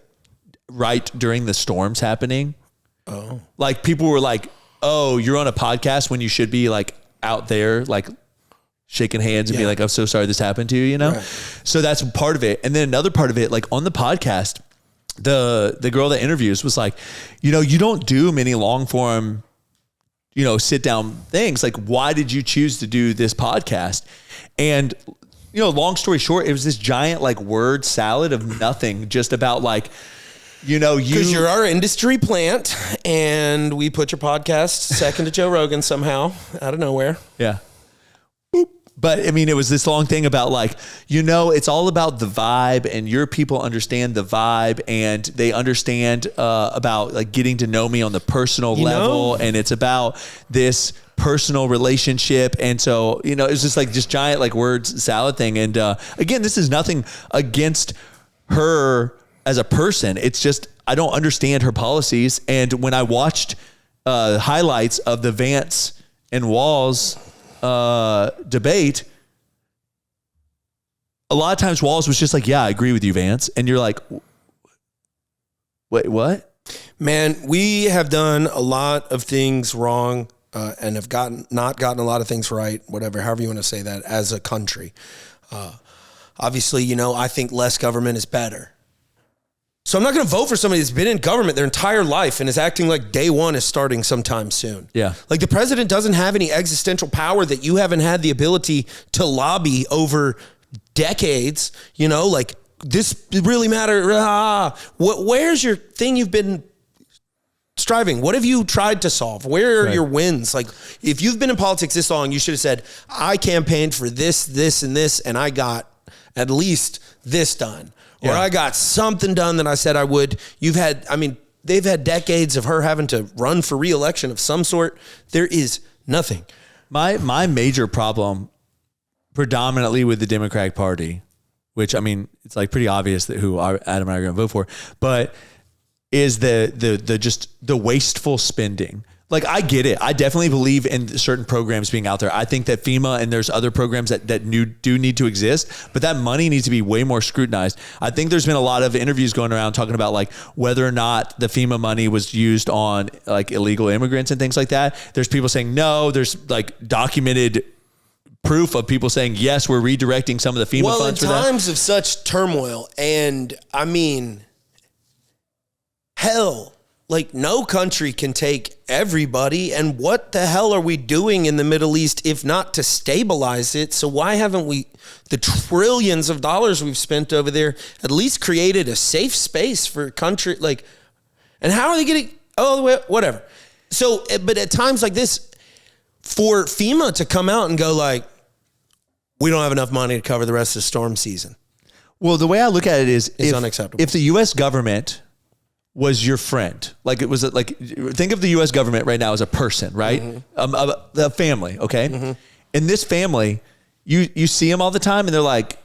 Right during the storms happening. Oh. Like people were like, "Oh, you're on a podcast when you should be like out there like." Shaking hands and be like, I'm so sorry this happened to you, Right. So that's part of it. And then another part of it, like on the podcast, the girl that interviews was like, you don't do many long form, sit down things. Like, why did you choose to do this podcast? And, long story short, it was this giant like word salad of nothing, just about like, because you're our industry plant and we put your podcast second to Joe Rogan somehow out of nowhere. Yeah. But I mean, it was this long thing about like, it's all about the vibe, and your people understand the vibe, and they understand about like getting to know me on the personal level. And it's about this personal relationship. And so, it was just like this giant like word salad thing. And again, this is nothing against her as a person. It's just, I don't understand her policies. And when I watched highlights of the Vance and Walz debate, a lot of times Walz was just like, yeah, I agree with you, Vance. And you're like, wait, what? Man, we have done a lot of things wrong and have not gotten a lot of things right, whatever, however you want to say that, as a country. Obviously, I think less government is better. So I'm not going to vote for somebody that's been in government their entire life and is acting like day one is starting sometime soon. Yeah. Like the president doesn't have any existential power that you haven't had the ability to lobby over decades. Like this really matters. Where's your thing you've been striving? What have you tried to solve? Where are your wins? Like if you've been in politics this long, you should have said, I campaigned for this, this, and this, and I got at least this done. Or I got something done that I said I would. They've had decades of her having to run for re-election of some sort. There is nothing. My major problem predominantly with the Democratic Party, which it's like pretty obvious that who Adam and I are going to vote for, but is the wasteful spending. Like, I get it. I definitely believe in certain programs being out there. I think that FEMA and there's other programs that do need to exist, but that money needs to be way more scrutinized. I think there's been a lot of interviews going around talking about like whether or not the FEMA money was used on like illegal immigrants and things like that. There's people saying no. There's like documented proof of people saying, yes, we're redirecting some of the FEMA funds for that. Well, in times of such turmoil, and hell, like no country can take everybody. And what the hell are we doing in the Middle East if not to stabilize it? So why haven't we, the trillions of dollars we've spent over there, at least created a safe space for a country? Like, and how are they getting, whatever. So, but at times like this, for FEMA to come out and go like, we don't have enough money to cover the rest of the storm season. Well, the way I look at it is unacceptable. If the U.S. government was your friend, like it was like, think of the U.S. government right now as a person, right? Mm-hmm. A family, okay? Mm-hmm. In this family, you see them all the time and they're like,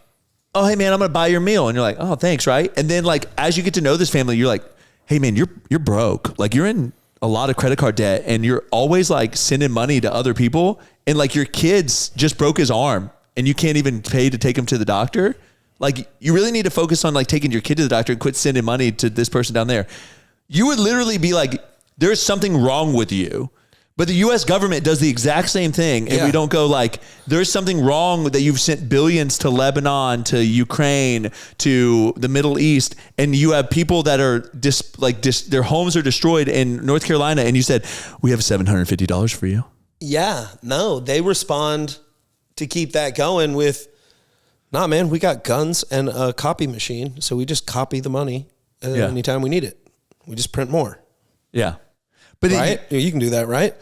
oh, hey man, I'm going to buy your meal. And you're like, oh, thanks. Right. And then like, as you get to know this family, you're like, hey man, you're broke. Like you're in a lot of credit card debt and you're always like sending money to other people. And like your kids just broke his arm and you can't even pay to take him to the doctor. Like you really need to focus on like taking your kid to the doctor and quit sending money to this person down there. You would literally be like, there's something wrong with you. But the U.S. government does the exact same thing. And we don't go like, there's something wrong that you've sent billions to Lebanon, to Ukraine, to the Middle East. And you have people that are their homes are destroyed in North Carolina. And you said, we have $750 for you. Yeah, no, they respond to keep that going with, nah, man, we got guns and a copy machine. So we just copy the money anytime we need it. We just print more. Yeah. But right? You can do that, right?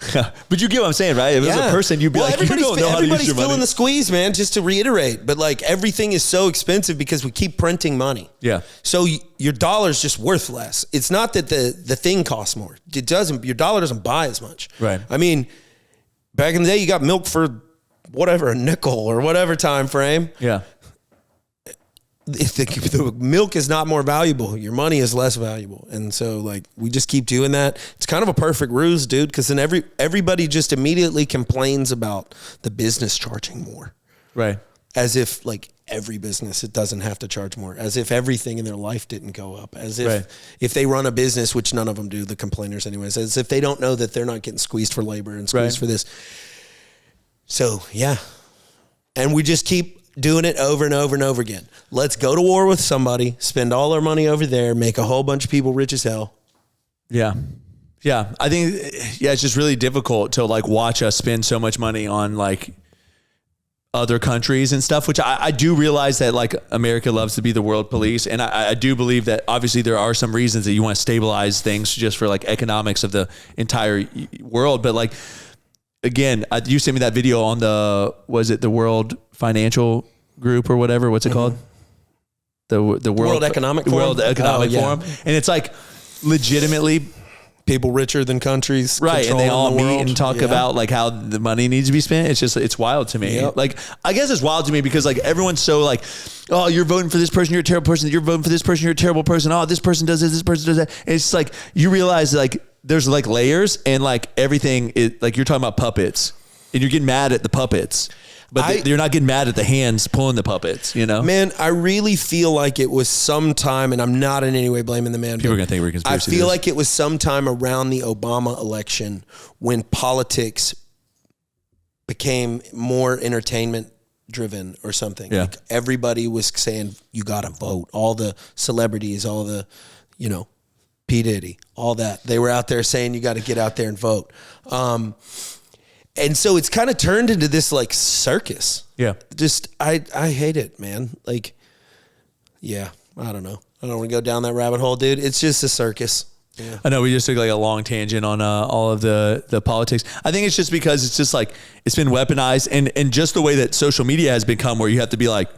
But you get what I'm saying, right? If it was a person, you'd be like, you don't know how to use your money. Everybody's feeling the squeeze, man, just to reiterate. But like everything is so expensive because we keep printing money. Yeah. So your dollar's just worth less. It's not that the thing costs more. It doesn't. Your dollar doesn't buy as much. Right. I mean, back in the day, you got milk for whatever, a nickel or whatever time frame. Yeah. If the milk is not more valuable, your money is less valuable. And so like, we just keep doing that. It's kind of a perfect ruse, dude. Cause then everybody just immediately complains about the business charging more. Right. As if like every business, it doesn't have to charge more, as if everything in their life didn't go up, as if they run a business, which none of them do, the complainers anyways, as if they don't know that they're not getting squeezed for labor and squeezed for this. So yeah. And we just keep doing it over and over and over again. Let's go to war with somebody, spend all our money over there, make a whole bunch of people rich as hell. Yeah. Yeah. I think, it's just really difficult to like watch us spend so much money on like other countries and stuff, which I do realize that like America loves to be the world police. And I do believe that obviously there are some reasons that you want to stabilize things just for like economics of the entire world. But like, again, you sent me that video on the World Financial Group or whatever. What's it called? The World Economic Forum. World Economic Forum. And it's like legitimately people richer than countries. Right. And they all meet and talk about like how the money needs to be spent. It's just, it's wild to me. Yep. Like, I guess it's wild to me because like everyone's so like, oh, you're voting for this person, you're a terrible person. You're voting for this person, you're a terrible person. Oh, this person does this person does that. And it's like, you realize like there's like layers and like everything is like, you're talking about puppets and you're getting mad at the puppets. But you're not getting mad at the hands pulling the puppets, you know? Man, I really feel like it was sometime, and I'm not in any way blaming the man. People are going to think we're conspiracy. I feel like it was sometime around the Obama election when politics became more entertainment driven or something. Yeah. Like everybody was saying, you got to vote. All the celebrities, all the, P. Diddy, all that. They were out there saying, you got to get out there and vote. And so it's kind of turned into this like circus. Yeah. Just, I hate it, man. Like, yeah, I don't know. I don't want to go down that rabbit hole, dude. It's just a circus. Yeah. I know we just took like a long tangent on all of the politics. I think it's just because it's just like, it's been weaponized and just the way that social media has become where you have to be like,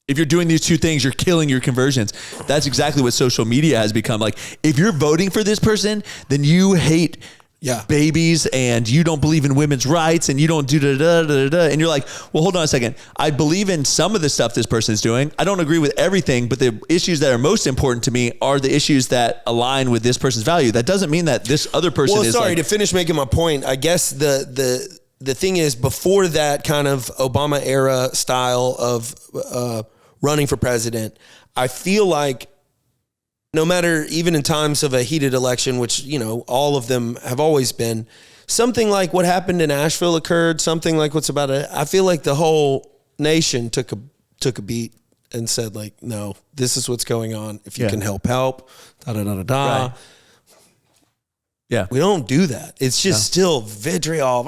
if you're doing these two things, you're killing your conversions. That's exactly what social media has become. Like, if you're voting for this person, then you hate babies and you don't believe in women's rights and you don't do da-da-da-da-da. And you're like, well, hold on a second. I believe in some of the stuff this person is doing. I don't agree with everything, but the issues that are most important to me are the issues that align with this person's value. That doesn't mean that this other person is to finish making my point, I guess the thing is, before that kind of Obama era style of running for president, I feel like no matter, even in times of a heated election, which, all of them have always been, something like what happened in Asheville occurred, something like I feel like the whole nation took a beat and said like, no, this is what's going on. If you can help, da-da-da-da-da. Right. Yeah. We don't do that. It's just still vitriol.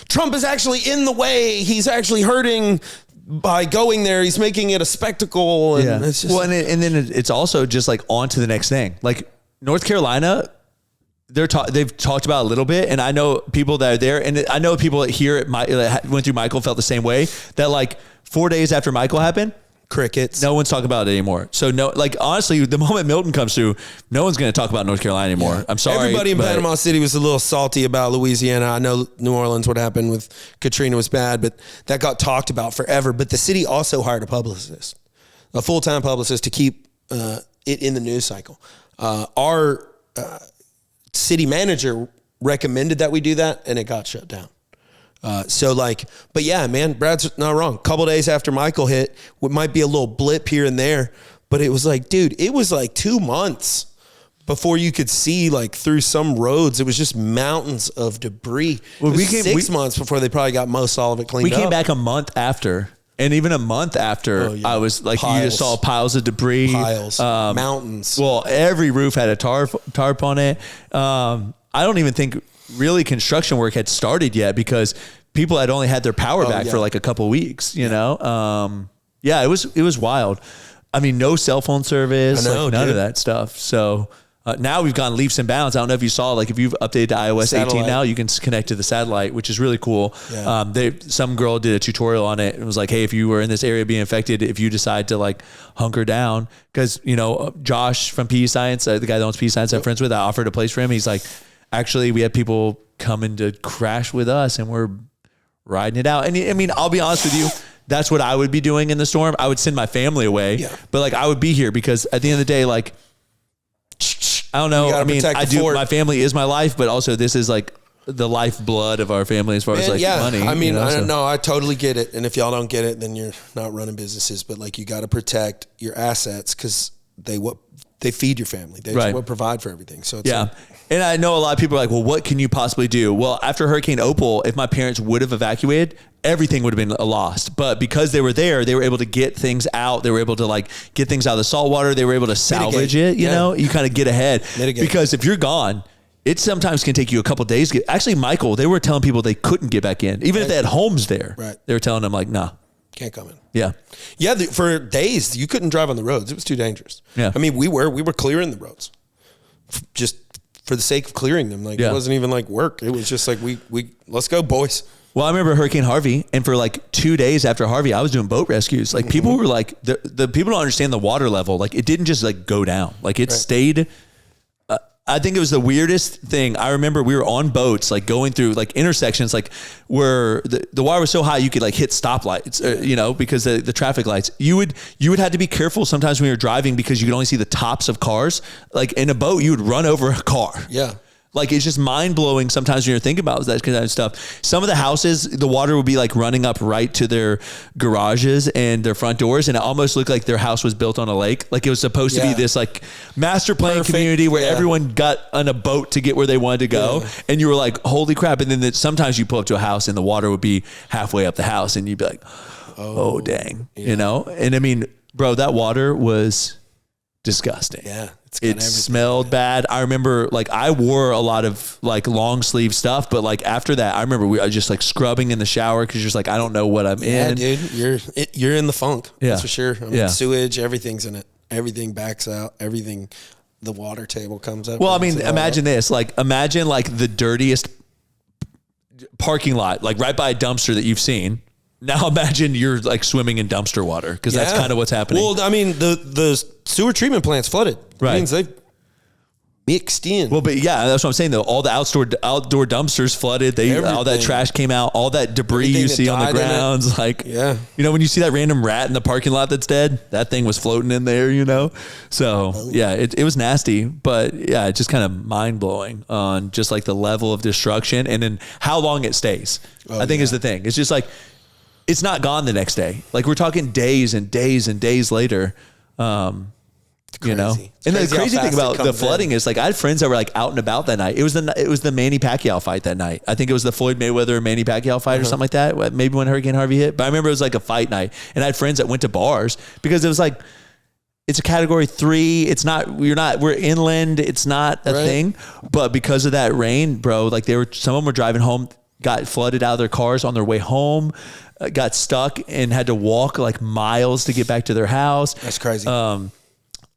Trump is actually in the way. He's actually hurting by going there. He's making it a spectacle. And it's just, and then it's also just like on to the next thing. Like North Carolina, they've talked about it a little bit, and I know people that are there, and I know people here that went through Michael felt the same way, that like 4 days after Michael happened, crickets. No one's talking about it anymore. So no, like honestly, the moment Milton comes through, no one's going to talk about North Carolina anymore. Yeah. I'm sorry. Everybody in Panama City was a little salty about Louisiana. I know New Orleans, what happened with Katrina was bad, but that got talked about forever. But the city also hired a publicist, a full-time publicist to keep it in the news cycle. Our city manager recommended that we do that, and it got shut down. But yeah, man, Brad's not wrong. A couple days after Michael hit, it might be a little blip here and there, but it was like, dude, it was like 2 months before you could see like through some roads. It was just mountains of debris. Well, it was 6 months before they probably got all of it cleaned up. We came back a month after. And even a month after, I was like, piles. You just saw piles of debris. Piles. Mountains. Well, every roof had a tarp on it. I don't even think really construction work had started yet because people had only had their power back for like a couple of weeks, you know? It was wild. I mean, no cell phone service, none of that stuff. So now we've gone leaps and bounds. I don't know if you saw, like if you've updated to iOS 18 now, you can connect to the satellite, which is really cool. Yeah. Some girl did a tutorial on it and was like, hey, if you were in this area being affected, if you decide to like hunker down, because, you know, Josh from PE Science, the guy that owns PE Science I'm friends with, I offered a place for him. He's like, actually, we had people coming to crash with us and we're riding it out. And I mean, I'll be honest with you, that's what I would be doing in the storm. I would send my family away, but like I would be here because at the end of the day, like, I don't know. I mean, my family is my life, but also this is like the lifeblood of our family as far as like money. I mean, I totally get it. And if y'all don't get it, then you're not running businesses, but like you got to protect your assets because they feed your family. They what provide for everything. So it's and I know a lot of people are like, well, what can you possibly do? Well, after Hurricane Opal, if my parents would have evacuated, everything would have been lost. But because they were there, they were able to get things out. They were able to like get things out of the salt water. They were able to salvage it. You know, you kind of get ahead. Because if you're gone, it sometimes can take you a couple of days. Actually, Michael, they were telling people they couldn't get back in. Even if they had homes there, they were telling them like, nah. Can't come in. Yeah. Yeah. For days, you couldn't drive on the roads. It was too dangerous. Yeah. I mean, we were clearing the roads just for the sake of clearing them. Like it wasn't even like work. It was just like, we let's go, boys. Well, I remember Hurricane Harvey, and for like 2 days after Harvey, I was doing boat rescues. Like people were like, the people don't understand the water level. Like it didn't just like go down. Like it stayed. I think it was the weirdest thing. I remember we were on boats, like going through like intersections, like where the water was so high you could like hit stoplights, you know, because the traffic lights. You would have to be careful sometimes when you're driving because you could only see the tops of cars. Like in a boat, you would run over a car. Yeah. Like it's just mind blowing sometimes when you're thinking about that kind of stuff. Some of the houses, the water would be like running up right to their garages and their front doors, and it almost looked like their house was built on a lake. Like it was supposed to be this like master plan community where everyone got on a boat to get where they wanted to go, and you were like, holy crap! And then sometimes you pull up to a house and the water would be halfway up the house, and you'd be like, oh dang, you know. And I mean, bro, that water was disgusting. Yeah. It smelled bad. I remember like I wore a lot of like long sleeve stuff, but like after that, I remember I was just like scrubbing in the shower because you're just like, I don't know what I'm in. Yeah, dude, you're in the funk. That's for sure. I mean, sewage, everything's in it. Everything backs out. Everything, the water table comes up. Well, I mean, imagine this. Like, imagine like the dirtiest parking lot, like right by a dumpster that you've seen. Now imagine you're like swimming in dumpster water because that's kind of what's happening. Well, I mean, the sewer treatment plant's flooded. Right. It means they've mixed in. Well, but yeah, that's what I'm saying though. All the outdoor dumpsters flooded. All that trash came out. All that debris you see on the grounds. Like, you know, when you see that random rat in the parking lot that's dead, that thing was floating in there, you know? So it was nasty, but yeah, it's just kind of mind blowing on just like the level of destruction and then how long it stays. I think is the thing. It's just like, it's not gone the next day. Like we're talking days and days and days later. You know, and the crazy thing about the flooding is like I had friends that were like out and about that night. It was the Manny Pacquiao fight that night. I think it was the Floyd Mayweather Manny Pacquiao fight or something like that. Maybe when Hurricane Harvey hit, but I remember it was like a fight night, and I had friends that went to bars because it was like it's a category 3. It's not we're inland. It's not a thing, but because of that rain, bro, like some of them were driving home, got flooded out of their cars on their way home. Got stuck and had to walk like miles to get back to their house. That's crazy.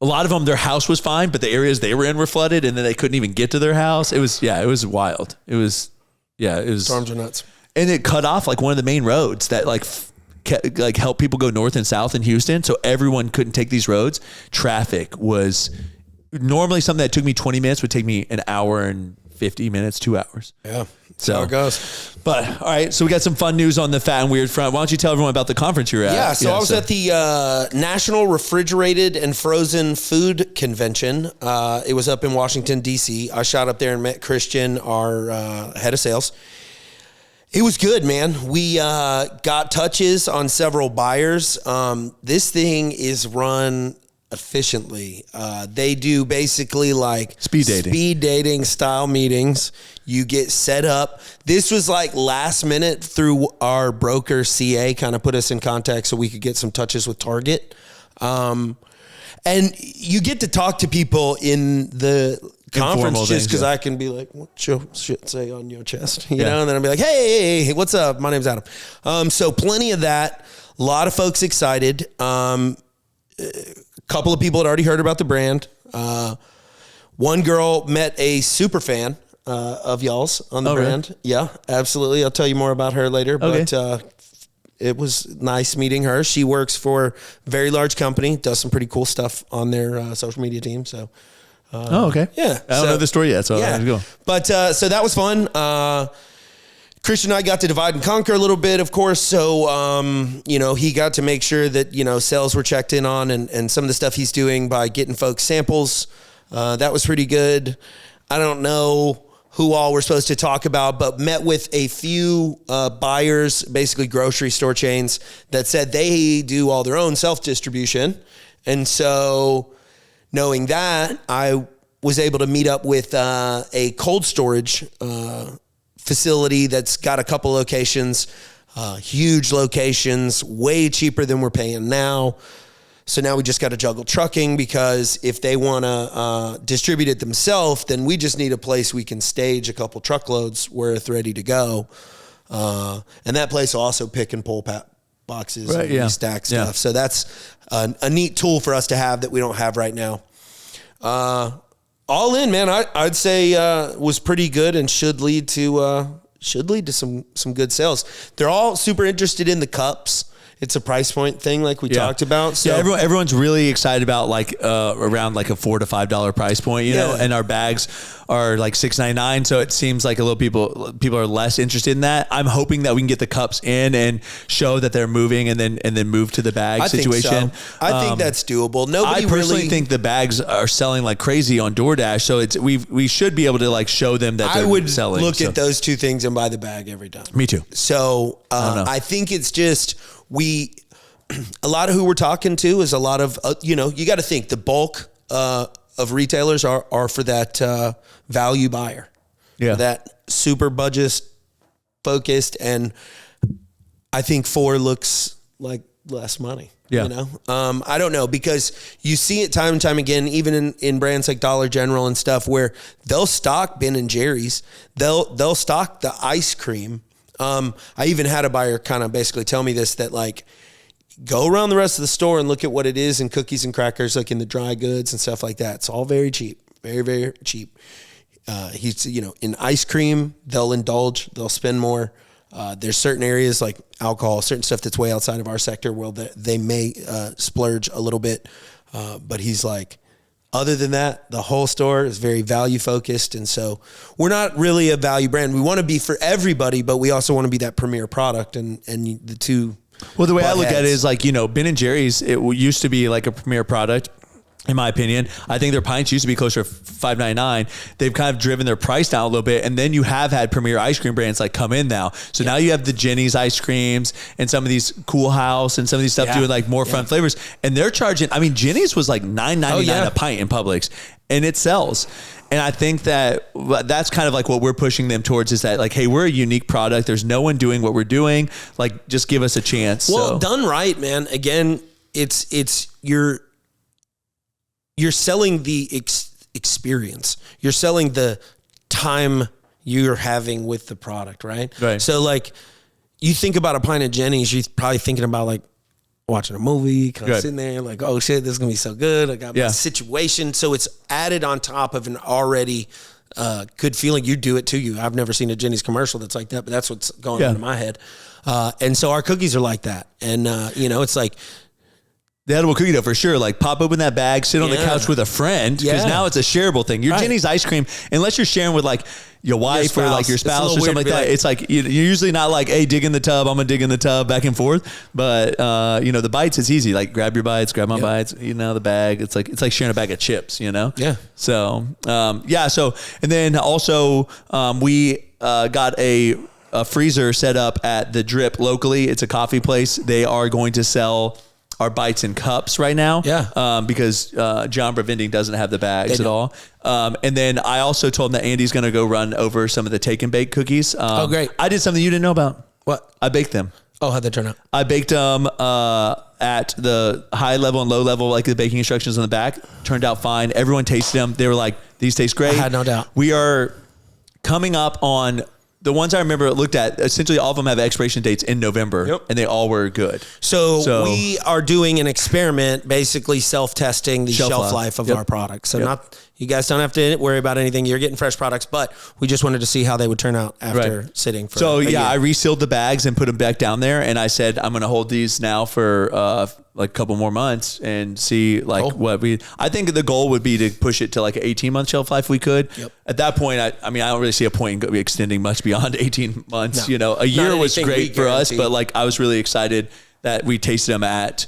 A lot of them, their house was fine, but the areas they were in were flooded, and then they couldn't even get to their house. It was wild. It was Storms are nuts. And it cut off like one of the main roads that like helped people go north and south in Houston. So everyone couldn't take these roads. Traffic was normally something that took me 20 minutes would take me an hour and 50 minutes, 2 hours. Yeah. So how it goes. But all right, so we got some fun news on the Fat and Weird front. Why don't you tell everyone about the conference you're at? Yeah, so I was at the National Refrigerated and Frozen Food Convention. It was up in Washington, D.C. I shot up there and met Christian, our head of sales. It was good, man. We got touches on several buyers. This thing is run efficiently. They do basically like speed dating style meetings. You get set up. This was like last minute through our broker CA, kind of put us in contact so we could get some touches with Target. And you get to talk to people in the conference just because I can be like, what your shit say on your chest? You know, and then I'll be like, hey, what's up? My name's Adam. So plenty of that. A lot of folks excited. A couple of people had already heard about the brand. One girl met a super fan of y'all's on the brand. Really? Yeah, absolutely. I'll tell you more about her later. Okay. But it was nice meeting her. She works for a very large company, does some pretty cool stuff on their social media team. So, okay. Yeah. I don't know the story yet, so yeah. Let's go. But so that was fun. Christian and I got to divide and conquer a little bit, of course. So, he got to make sure that, sales were checked in on and some of the stuff he's doing by getting folks samples. That was pretty good. I don't know who all we're supposed to talk about, but met with a few buyers, basically grocery store chains, that said they do all their own self-distribution. And so knowing that, I was able to meet up with a cold storage facility that's got a couple locations, huge locations, way cheaper than we're paying now. So now we just got to juggle trucking, because if they want to distribute it themselves, then we just need a place we can stage a couple truckloads worth ready to go. And that place will also pick and pull boxes and stack stuff. Yeah. So that's a neat tool for us to have that we don't have right now. All in, man, I'd say was pretty good and should lead to some good sales. They're all super interested in the cups. It's a price point thing, like we talked about. So everyone's really excited about around like a $4 to $5 price point, you know, and our bags are like $6.99. So it seems like a little people are less interested in that. I'm hoping that we can get the cups in and show that they're moving, and then move to the bag situation. So. I think that's doable. I personally think the bags are selling like crazy on DoorDash. So we should be able to like show them that they're selling. I would look at those two things and buy the bag every time. Me too. So I think it's just. A lot of who we're talking to is a lot of, you got to think the bulk of retailers are for that value buyer, that super budget focused. And I think 4 looks like less money. Yeah. I don't know, because you see it time and time again, even in brands like Dollar General and stuff, where they'll stock Ben and Jerry's, they'll stock the ice cream. I even had a buyer kind of basically tell me this, that like, go around the rest of the store and look at what it is in cookies and crackers, like in the dry goods and stuff like that. It's all very cheap, very, very cheap. He's, in ice cream, they'll indulge, they'll spend more. There's certain areas like alcohol, certain stuff that's way outside of our sector where they may splurge a little bit. But he's like, other than that, the whole store is very value focused. And so we're not really a value brand. We want to be for everybody, but we also want to be that premier product, and the two. Well, the way I look at it is like, Ben and Jerry's, it used to be like a premier product. In my opinion, I think their pints used to be closer to $5.99. They've kind of driven their price down a little bit. And then you have had premier ice cream brands like come in now. So now you have the Jenny's ice creams and some of these Cool House and some of these stuff doing like more fun flavors. And they're charging, Jenny's was like $9.99 a pint in Publix, and it sells. And I think that's kind of like what we're pushing them towards, is that like, hey, we're a unique product. There's no one doing what we're doing. Like, just give us a chance. Well, done right, man. Again, you're selling the experience. You're selling the time you're having with the product, right? Right. So like, you think about a pint of Jenny's, you're probably thinking about like watching a movie, kind of sitting there like, oh shit, this is gonna be so good. I got my situation. So it's added on top of an already good feeling. You do it too. I've never seen a Jenny's commercial that's like that, but that's what's going on in my head. And so our cookies are like that. And it's like the edible cookie dough for sure. Like pop open that bag, sit on the couch with a friend, because now it's a shareable thing. Your Jenny's ice cream, unless you're sharing with like your wife or like your spouse or something like that, it's like you're usually not like, hey, dig in the tub, I'm gonna dig in the tub back and forth. But the bites, it's easy. Like grab your bites, grab my bites, the bag. It's like sharing a bag of chips, Yeah. So so and then also we got a freezer set up at the Drip locally. It's a coffee place. They are going to sell our bites in cups right now. Because John Vending doesn't have the bags at all. And then I also told him that Andy's going to go run over some of the take and bake cookies. Oh, great. I did something you didn't know about. What? I baked them. Oh, how'd they turn out? I baked them at the high level and low level, like the baking instructions on the back. Turned out fine. Everyone tasted them. They were like, these taste great. I had no doubt. We are coming up on... The ones I remember looked at, essentially all of them have expiration dates in November, and they all were good. So we are doing an experiment, basically self-testing the shelf life of our products. So you guys don't have to worry about anything. You're getting fresh products, but we just wanted to see how they would turn out after sitting for a year. I resealed the bags and put them back down there, and I said, I'm going to hold these now for like a couple more months and see what I think the goal would be to push it to like an 18-month shelf life if we could. At that point, I don't really see a point in extending much beyond 18 months. No. A year was great for us, but like I was really excited that we tasted them at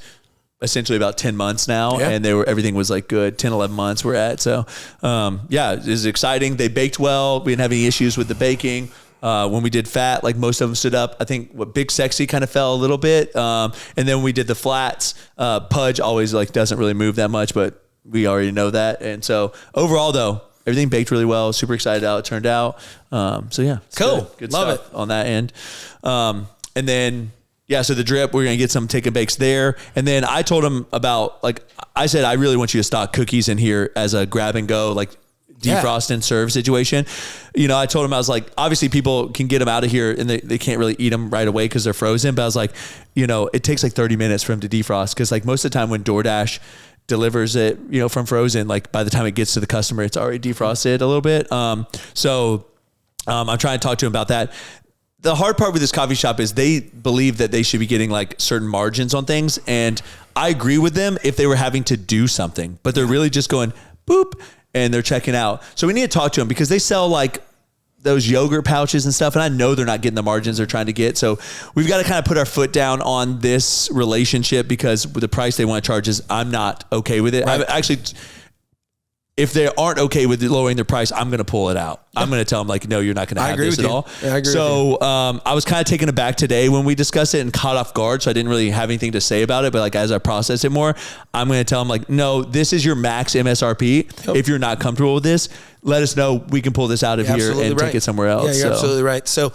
essentially about 10 months now, and everything was like good. 10, 11 months we're at. So it was exciting. They baked well. We didn't have any issues with the baking. When we did fat, like most of them stood up. I think Big Sexy kind of fell a little bit. And then when we did the flats, Pudge always like doesn't really move that much, but we already know that. And so overall though, everything baked really well. Super excited how it turned out. Cool. Good Love stuff on that end. And then, so the Drip, we're going to get some take and bakes there. And then I told him about, like, I said, I really want you to stock cookies in here as a grab and go, like defrost and serve situation. I told him, I was like, obviously people can get them out of here and they can't really eat them right away because they're frozen. But I was like, it takes like 30 minutes for them to defrost. Cause like most of the time when DoorDash delivers it, from frozen, like by the time it gets to the customer, it's already defrosted a little bit. I'm trying to talk to him about that. The hard part with this coffee shop is they believe that they should be getting like certain margins on things. And I agree with them if they were having to do something, but they're really just going boop and they're checking out. So we need to talk to them because they sell like those yogurt pouches and stuff. And I know they're not getting the margins they're trying to get. So we've got to kind of put our foot down on this relationship because with the price they want to charge is I'm not okay with it. Right. If they aren't okay with lowering their price, I'm going to pull it out. I'm going to tell them like, no, you're not going to have this at all. Yeah, I agree so I was kind of taken aback today when we discussed it and caught off guard. So I didn't really have anything to say about it. But like as I process it more, I'm going to tell them like, no, this is your max MSRP. Yep. If you're not comfortable with this, let us know. We can pull this out of here and take it somewhere else. Yeah, you're absolutely right. So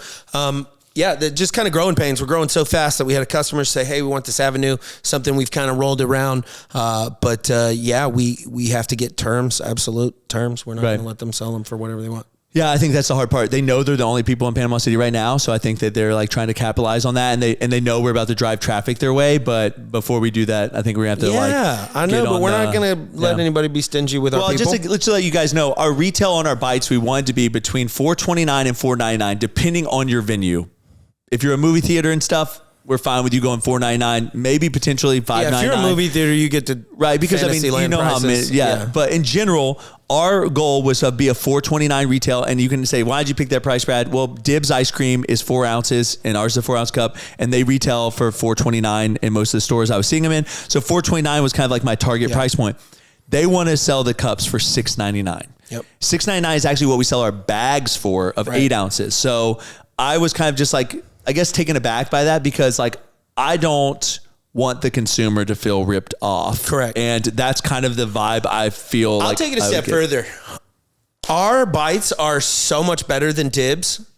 just kind of growing pains. We're growing so fast that we had a customer say, hey, we want this avenue, something we've kind of rolled around. But we have to get terms, absolute terms. We're not going to let them sell them for whatever they want. Yeah, I think that's the hard part. They know they're the only people in Panama City right now. So I think that they're like trying to capitalize on that and they know we're about to drive traffic their way. But before we do that, I think we're going to have to I know, but we're not going to let anybody be stingy with our people. Just to let you guys know, our retail on our bites, we wanted to be between $4.29 and $4.99, depending on your venue. If you're a movie theater and stuff, we're fine with you going $4.99, maybe potentially $5.99. Yeah, if you're a movie theater, you get to because I mean, you know how many, But in general, our goal was to be a $4.29 retail, and you can say, why did you pick that price, Brad? Well, Dibs ice cream is 4 ounces, and ours is a 4 ounce cup, and they retail for $4.29 in most of the stores I was seeing them in. So $4.29 was kind of like my target price point. They want to sell the cups for $6.99. Yep, $6.99 is actually what we sell our bags for of 8 ounces. So I was kind of just like, I guess taken aback by that because like I don't want the consumer to feel ripped off. Correct. And that's kind of the vibe I feel I'll take it a step further. Our bites are so much better than Dibs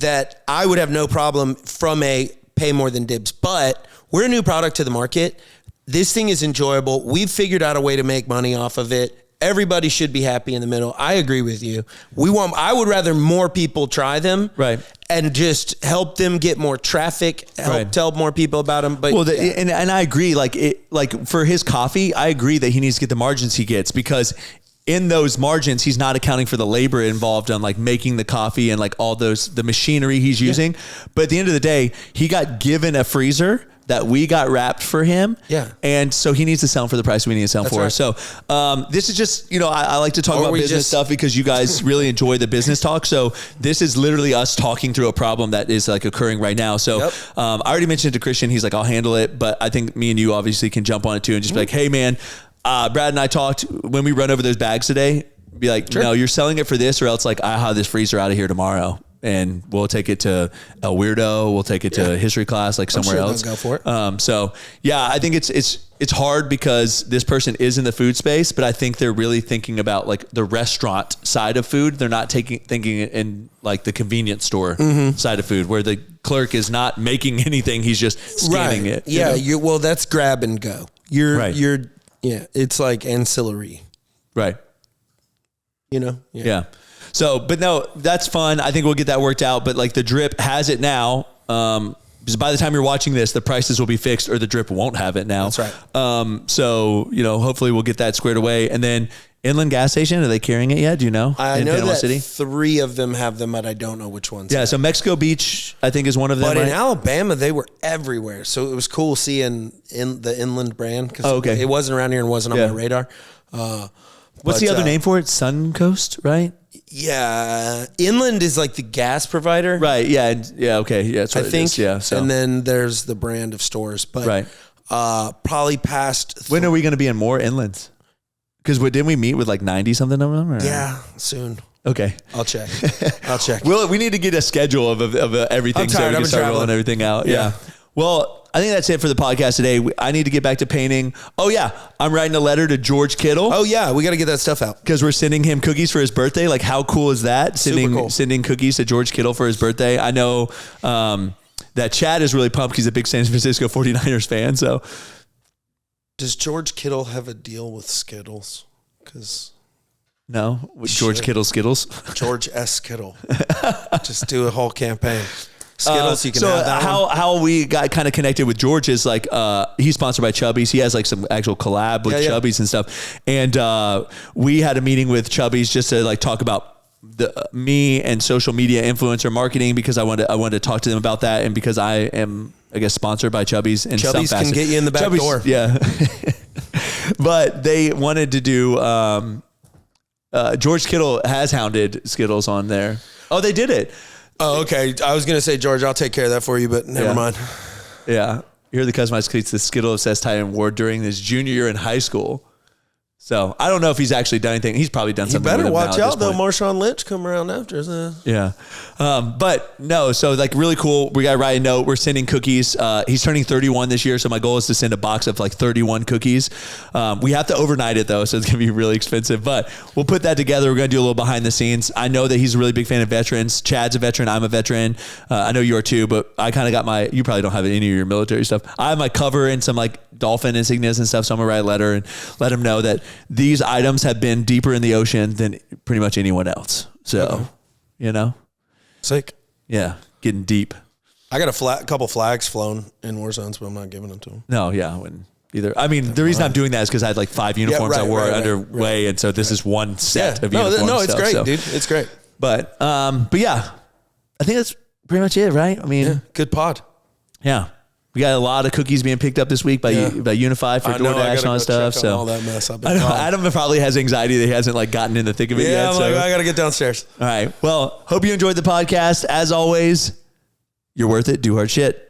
that I would have no problem from a pay more than Dibs. But we're a new product to the market. This thing is enjoyable. We've figured out a way to make money off of it. everybody should be happy in the middle. I agree with you. I would rather more people try them. Right. And just help them get more traffic, tell more people about them. But and I agree, like for his coffee, I agree that he needs to get the margins he gets, because in those margins, he's not accounting for the labor involved on like making the coffee and like all the machinery he's using. But at the end of the day, he got given a freezer that we got wrapped for him. Yeah. And so he needs to sell them for the price we need to sell them for. Right. So this is just, I like to talk about business stuff because you guys really enjoy the business talk. So this is literally us talking through a problem that is like occurring right now. So I already mentioned to Christian, he's like, I'll handle it. But I think me and you obviously can jump on it too and just be like, hey man, Brad and I talked when we run over those bags today, be like, no, you're selling it for this, or else like I have this freezer out of here tomorrow. And we'll take it to a weirdo. We'll take it to history class, like somewhere else. Go for it. So yeah, I think it's hard because this person is in the food space, but I think they're really thinking about like the restaurant side of food. They're not thinking in like the convenience store side of food, where the clerk is not making anything. He's just scanning it. Yeah. Well, that's grab and go. It's like ancillary. Right. Yeah. So, but no, that's fun. I think we'll get that worked out. But like the drip has it now. Because by the time you're watching this, the prices will be fixed, or the drip won't have it now. That's right. So, hopefully we'll get that squared away. And then Inland Gas Station, are they carrying it yet? Do you know? I know that City? 3 of them have them, but I don't know which ones. Yeah. So Mexico Beach, I think, is one of them. But in Alabama, they were everywhere. So it was cool seeing the Inland brand. Because it wasn't around here and wasn't on my radar. What's the other name for it? Suncoast, right? Yeah, Inland is like the gas provider, right? Yeah, okay, yeah, that's what I think. It is. Yeah, so. And then there's the brand of stores, but probably past. When are we going to be in more Inlands? Because didn't we meet with like 90 something of them? Or? Yeah, soon. Okay, I'll check. We need to get a schedule of everything so we can start rolling everything out. Yeah. Well, I think that's it for the podcast today. I need to get back to painting. Oh yeah, I'm writing a letter to George Kittle. Oh yeah, we got to get that stuff out because we're sending him cookies for his birthday. Like, how cool is that? Sending cookies to George Kittle for his birthday. I know that Chad is really pumped. He's a big San Francisco 49ers fan. So, does George Kittle have a deal with Skittles? Because no, George Kittle Skittles. George S. Kittle. Just do a whole campaign. Skittles, you can have that how we got kind of connected with George is like he's sponsored by Chubby's. He has like some actual collab with Chubby's and stuff. And we had a meeting with Chubby's just to like talk about me and social media influencer marketing, because I wanted to talk to them about that, and because I am, I guess, sponsored by Chubby's. And Chubby's can get you in the back door. Yeah. But they wanted to do George Kittle has hounded Skittles on there. Oh, they did it. Oh, okay. I was going to say, George, I'll take care of that for you, but never mind. Yeah. Here are the customized cleats the Skittle obsessed Titan wore during his junior year in high school. So I don't know if he's actually done anything. He's probably done something. You better watch out though. Marshawn Lynch come around after. Yeah. But no, so like really cool. We got to write a note. We're sending cookies. He's turning 31 this year. So my goal is to send a box of like 31 cookies. We have to overnight it though. So it's going to be really expensive, but we'll put that together. We're going to do a little behind the scenes. I know that he's a really big fan of veterans. Chad's a veteran. I'm a veteran. I know you are too, but I kind of got you probably don't have any of your military stuff. I have my cover and some like dolphin insignias and stuff. So I'm going to write a letter and let him know that these items have been deeper in the ocean than pretty much anyone else. So, sick. Yeah. Getting deep. I got a couple flags flown in war zones, but I'm not giving them to him. No. Yeah. I wouldn't either. I mean, the reason I'm doing that is because I had like 5 uniforms I wore underway. And so this is one set of uniforms. No, it's great, dude. It's great. But yeah, I think that's pretty much it, right? I mean, good pod. Yeah. We got a lot of cookies being picked up this week by Unify for DoorDash and all that stuff. So all that mess up. I know Adam probably has anxiety that he hasn't like gotten in the thick of it yet. So I got to get downstairs. All right. Well, hope you enjoyed the podcast. As always, you're worth it. Do hard shit.